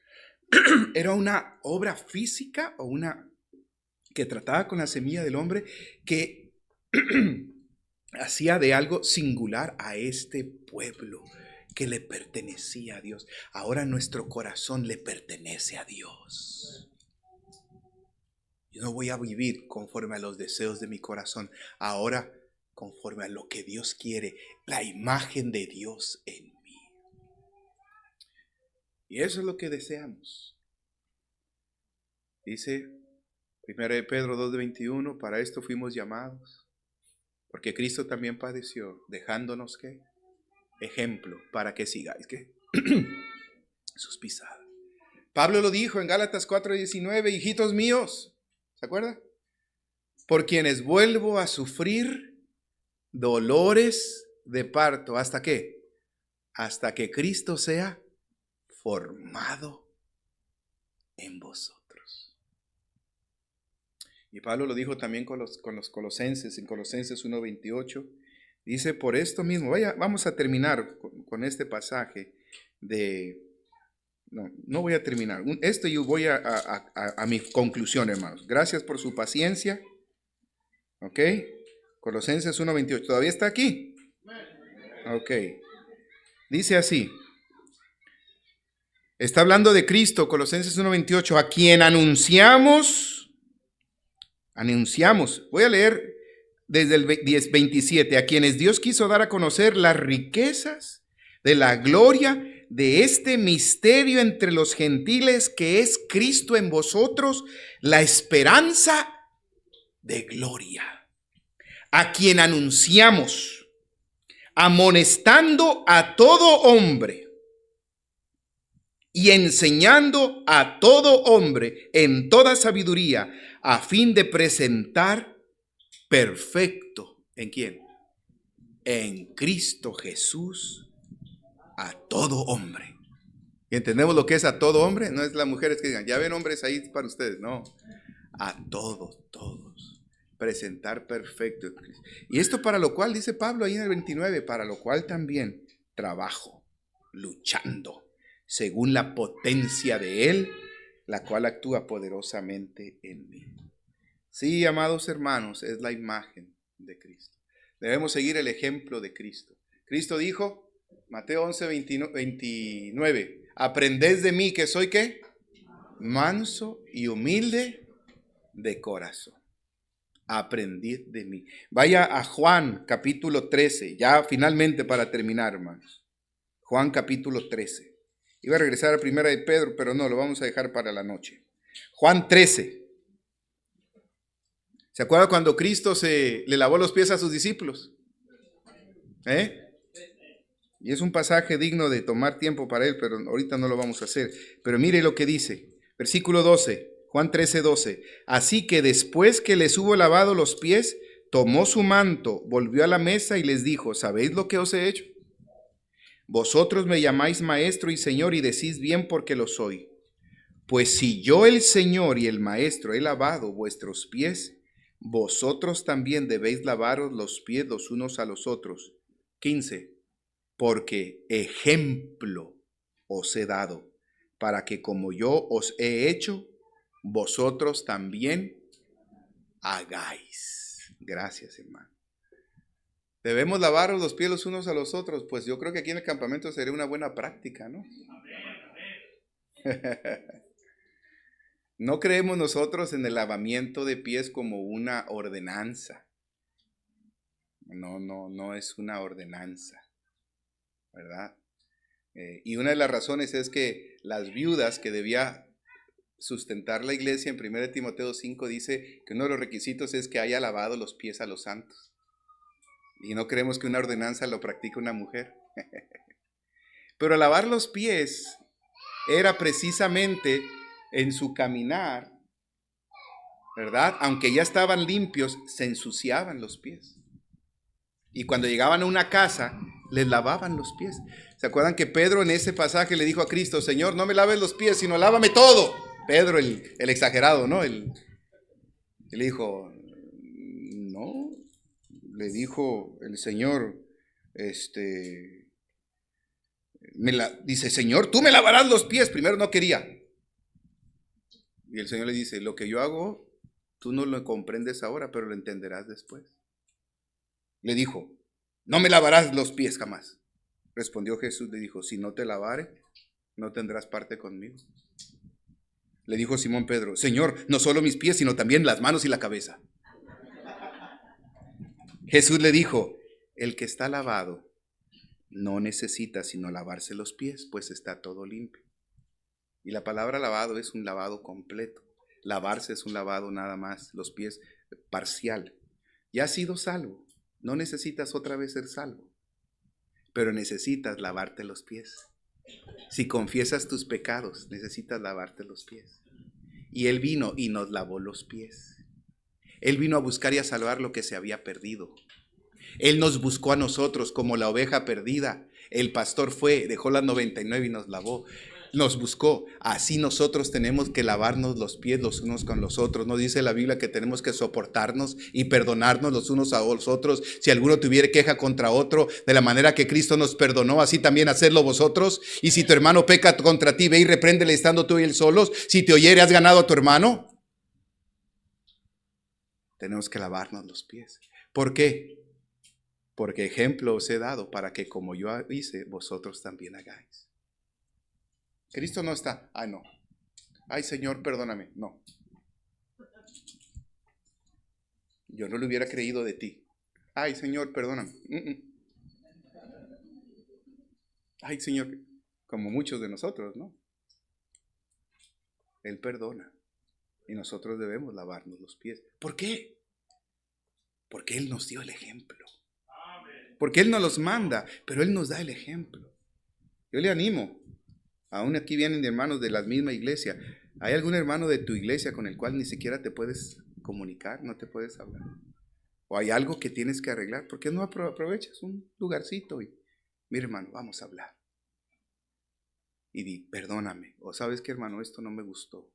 Era una obra física o una que trataba con la semilla del hombre que hacía de algo singular a este pueblo que le pertenecía a Dios. Ahora nuestro corazón le pertenece a Dios. Yo no voy a vivir conforme a los deseos de mi corazón, ahora conforme a lo que Dios quiere, la imagen de Dios en mí. Y eso es lo que deseamos. Dice 1 Pedro 2:21, para esto fuimos llamados, porque Cristo también padeció, dejándonos ¿qué? Ejemplo, para que sigáis ¿qué? Sus pisadas. Pablo lo dijo en Gálatas 4:19, hijitos míos, ¿se acuerda? Por quienes vuelvo a sufrir dolores de parto. ¿Hasta qué? Hasta que Cristo sea formado en vosotros. Y Pablo lo dijo también con los colosenses, en Colosenses 1:28. Dice, por esto mismo, vamos a terminar con este pasaje de... No voy a terminar. Esto yo voy a mi conclusión, hermanos. Gracias por su paciencia. ¿Ok? Colosenses 1:28. ¿Todavía está aquí? Ok. Dice así. Está hablando de Cristo, Colosenses 1:28, a quien anunciamos. Voy a leer desde el 10:27, a quienes Dios quiso dar a conocer las riquezas de la gloria de este misterio entre los gentiles, que es Cristo en vosotros, la esperanza de gloria. A quien anunciamos, amonestando a todo hombre y enseñando a todo hombre en toda sabiduría, a fin de presentar perfecto, ¿en quién? En Cristo Jesús a todo hombre. ¿Y entendemos lo que es a todo hombre? No es las mujeres que digan, ya ven hombres ahí para ustedes, no. A todos. Presentar perfecto. Y esto para lo cual, dice Pablo ahí en el 29, para lo cual también trabajo, luchando, según la potencia de Él, la cual actúa poderosamente en mí. Sí, amados hermanos, es la imagen de Cristo. Debemos seguir el ejemplo de Cristo. Cristo dijo, Mateo 11:29, aprended de mí que soy ¿qué? Manso y humilde de corazón. Aprendid de mí. Vaya a Juan capítulo 13, ya finalmente para terminar, hermanos. Juan capítulo 13. Iba a regresar a primera de Pedro, pero no, lo vamos a dejar para la noche. Juan 13. ¿Se acuerda cuando Cristo le lavó los pies a sus discípulos? Y es un pasaje digno de tomar tiempo para él, pero ahorita no lo vamos a hacer. Pero mire lo que dice, versículo 12, Juan 13:12. Así que después que les hubo lavado los pies, tomó su manto, volvió a la mesa y les dijo, ¿sabéis lo que os he hecho? Vosotros me llamáis maestro y señor y decís bien porque lo soy. Pues si yo el Señor y el maestro he lavado vuestros pies, vosotros también debéis lavaros los pies los unos a los otros. 15. Porque ejemplo os he dado, para que como yo os he hecho, vosotros también hagáis. Gracias, hermano. Debemos lavaros los pies los unos a los otros. Pues yo creo que aquí en el campamento sería una buena práctica, ¿no? No creemos nosotros en el lavamiento de pies como una ordenanza. No es una ordenanza, ¿verdad? Y una de las razones es que las viudas que debía sustentar la iglesia en 1 Timoteo 5 dice que uno de los requisitos es que haya lavado los pies a los santos. Y no creemos que una ordenanza lo practique una mujer. Pero lavar los pies era precisamente en su caminar, ¿verdad? Aunque ya estaban limpios, se ensuciaban los pies. Y cuando llegaban a una casa, les lavaban los pies. ¿Se acuerdan que Pedro en ese pasaje le dijo a Cristo, Señor, no me laves los pies, sino lávame todo? Pedro, el exagerado, ¿no? Él le dijo, no, le dijo el Señor, dice, Señor, tú me lavarás los pies. Primero no quería. Y el Señor le dice, lo que yo hago, tú no lo comprendes ahora, pero lo entenderás después. Le dijo, no me lavarás los pies jamás. Respondió Jesús, le dijo, si no te lavare, no tendrás parte conmigo. Le dijo Simón Pedro, Señor, no solo mis pies, sino también las manos y la cabeza. Jesús le dijo, el que está lavado no necesita sino lavarse los pies, pues está todo limpio. Y la palabra lavado es un lavado completo. Lavarse es un lavado nada más, los pies parcial. Ya has sido salvo, no necesitas otra vez ser salvo, pero necesitas lavarte los pies. Si confiesas tus pecados, necesitas lavarte los pies. Y Él vino y nos lavó los pies. Él vino a buscar y a salvar lo que se había perdido. Él nos buscó a nosotros como la oveja perdida. El pastor fue, dejó las 99 y nos lavó. Nos buscó. Así nosotros tenemos que lavarnos los pies los unos con los otros. ¿No dice la Biblia que tenemos que soportarnos y perdonarnos los unos a los otros? Si alguno tuviera queja contra otro, de la manera que Cristo nos perdonó, así también hacerlo vosotros. Y si tu hermano peca contra ti, ve y repréndele estando tú y él solos. Si te oyere, ¿has ganado a tu hermano? Tenemos que lavarnos los pies. ¿Por qué? Porque ejemplo os he dado para que como yo hice, vosotros también hagáis. Cristo no está, no. Ay, Señor, perdóname. No. Yo no lo hubiera creído de ti. Ay, Señor, perdóname. Ay, Señor, como muchos de nosotros, ¿no? Él perdona. Y nosotros debemos lavarnos los pies. ¿Por qué? Porque Él nos dio el ejemplo. Porque Él nos los manda, pero Él nos da el ejemplo. Yo le animo. Aún aquí vienen hermanos de la misma iglesia. ¿Hay algún hermano de tu iglesia con el cual ni siquiera te puedes comunicar, no te puedes hablar? ¿O hay algo que tienes que arreglar? ¿Por qué no aprovechas un lugarcito y, mira hermano, vamos a hablar? Y di, perdóname. O sabes que hermano, esto no me gustó,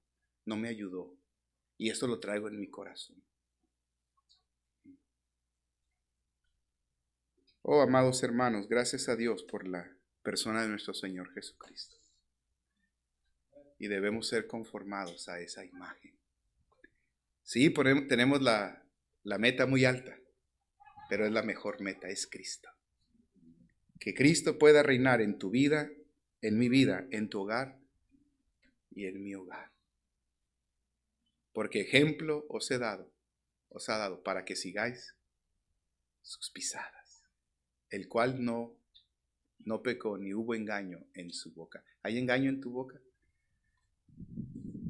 no me ayudó. Y esto lo traigo en mi corazón. Oh, amados hermanos, gracias a Dios por la persona de nuestro Señor Jesucristo. Y debemos ser conformados a esa imagen. Sí, tenemos la meta muy alta, pero es la mejor meta, es Cristo. Que Cristo pueda reinar en tu vida, en mi vida, en tu hogar y en mi hogar. Porque ejemplo os ha dado para que sigáis sus pisadas, el cual no pecó ni hubo engaño en su boca. ¿Hay engaño en tu boca?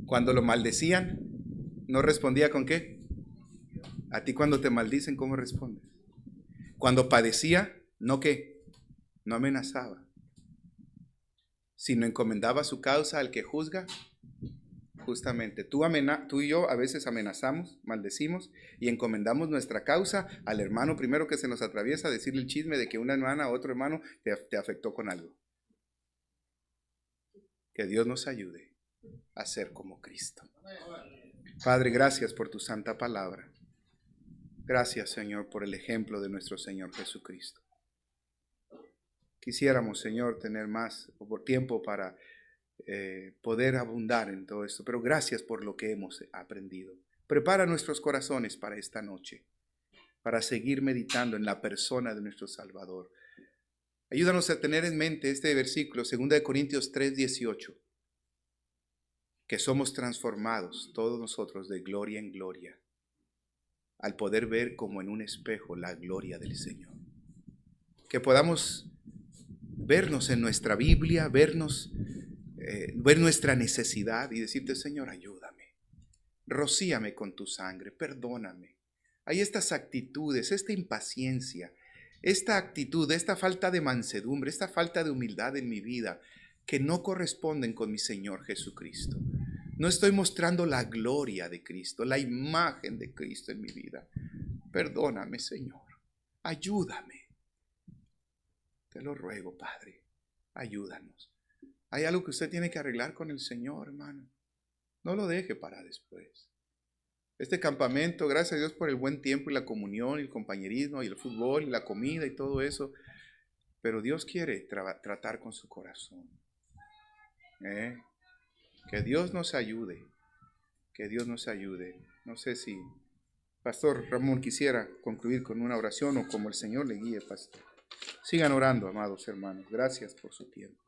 Cuando lo maldecían, ¿no respondía con qué? A ti cuando te maldicen, ¿cómo respondes? Cuando padecía, ¿no qué? No amenazaba, sino encomendaba su causa al que juzga justamente. Tú y yo a veces amenazamos, maldecimos y encomendamos nuestra causa al hermano primero que se nos atraviesa a decirle el chisme de que una hermana o otro hermano te afectó con algo. Que Dios nos ayude a ser como Cristo. Padre, gracias por tu santa palabra. Gracias, Señor, por el ejemplo de nuestro Señor Jesucristo. Quisiéramos, Señor, tener más tiempo para poder abundar en todo esto, pero gracias por lo que hemos aprendido. Prepara nuestros corazones para esta noche, para seguir meditando en la persona de nuestro Salvador. Ayúdanos a tener en mente este versículo, 2 Corintios 3:18, que somos transformados todos nosotros de gloria en gloria al poder ver como en un espejo la gloria del Señor. Que podamos vernos en nuestra Biblia, ver nuestra necesidad y decirte, Señor, ayúdame, rocíame con tu sangre, perdóname. Hay estas actitudes, esta impaciencia, esta actitud, esta falta de mansedumbre, esta falta de humildad en mi vida que no corresponden con mi Señor Jesucristo. No estoy mostrando la gloria de Cristo, la imagen de Cristo en mi vida. Perdóname, Señor, ayúdame. Te lo ruego, Padre, ayúdanos. Hay algo que usted tiene que arreglar con el Señor, hermano. No lo deje para después. Este campamento, gracias a Dios por el buen tiempo y la comunión y el compañerismo y el fútbol y la comida y todo eso. Pero Dios quiere tratar con su corazón. Que Dios nos ayude. Que Dios nos ayude. No sé si Pastor Ramón quisiera concluir con una oración o como el Señor le guíe, Pastor. Sigan orando, amados hermanos. Gracias por su tiempo.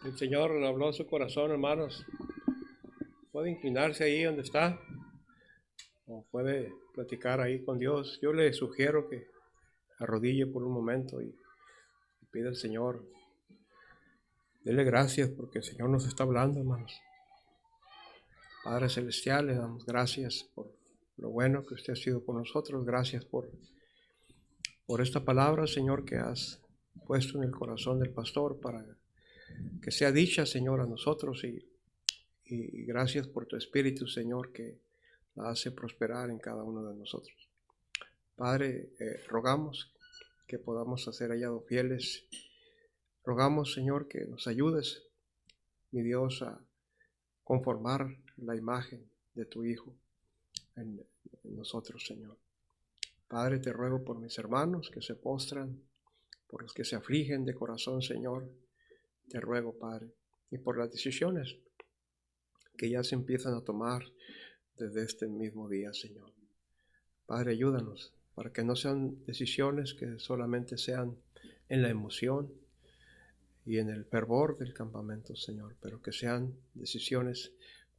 El Señor le habló a su corazón, hermanos. Puede inclinarse ahí donde está o puede platicar ahí con Dios. Yo le sugiero que arrodille por un momento y pida al Señor. Dele gracias porque el Señor nos está hablando, hermanos. Padre Celestial, le damos gracias por lo bueno que usted ha sido con nosotros. Gracias por esta palabra, Señor, que has puesto en el corazón del pastor para que sea dicha, Señor, a nosotros y gracias por tu Espíritu, Señor, que la hace prosperar en cada uno de nosotros. Padre, rogamos que podamos ser hallados fieles. Rogamos, Señor, que nos ayudes, mi Dios, a conformar la imagen de tu Hijo en nosotros, Señor. Padre, te ruego por mis hermanos que se postran, por los que se afligen de corazón, Señor. Te ruego, Padre, y por las decisiones que ya se empiezan a tomar desde este mismo día, Señor. Padre, ayúdanos para que no sean decisiones que solamente sean en la emoción y en el fervor del campamento, Señor, pero que sean decisiones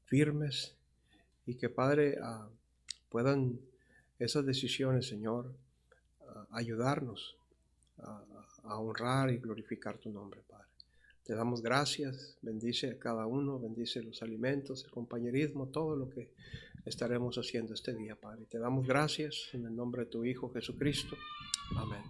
firmes y que, Padre, puedan esas decisiones, Señor, ayudarnos a honrar y glorificar tu nombre, Padre. Te damos gracias, bendice a cada uno, bendice los alimentos, el compañerismo, todo lo que estaremos haciendo este día, Padre. Te damos gracias en el nombre de tu Hijo Jesucristo. Amén.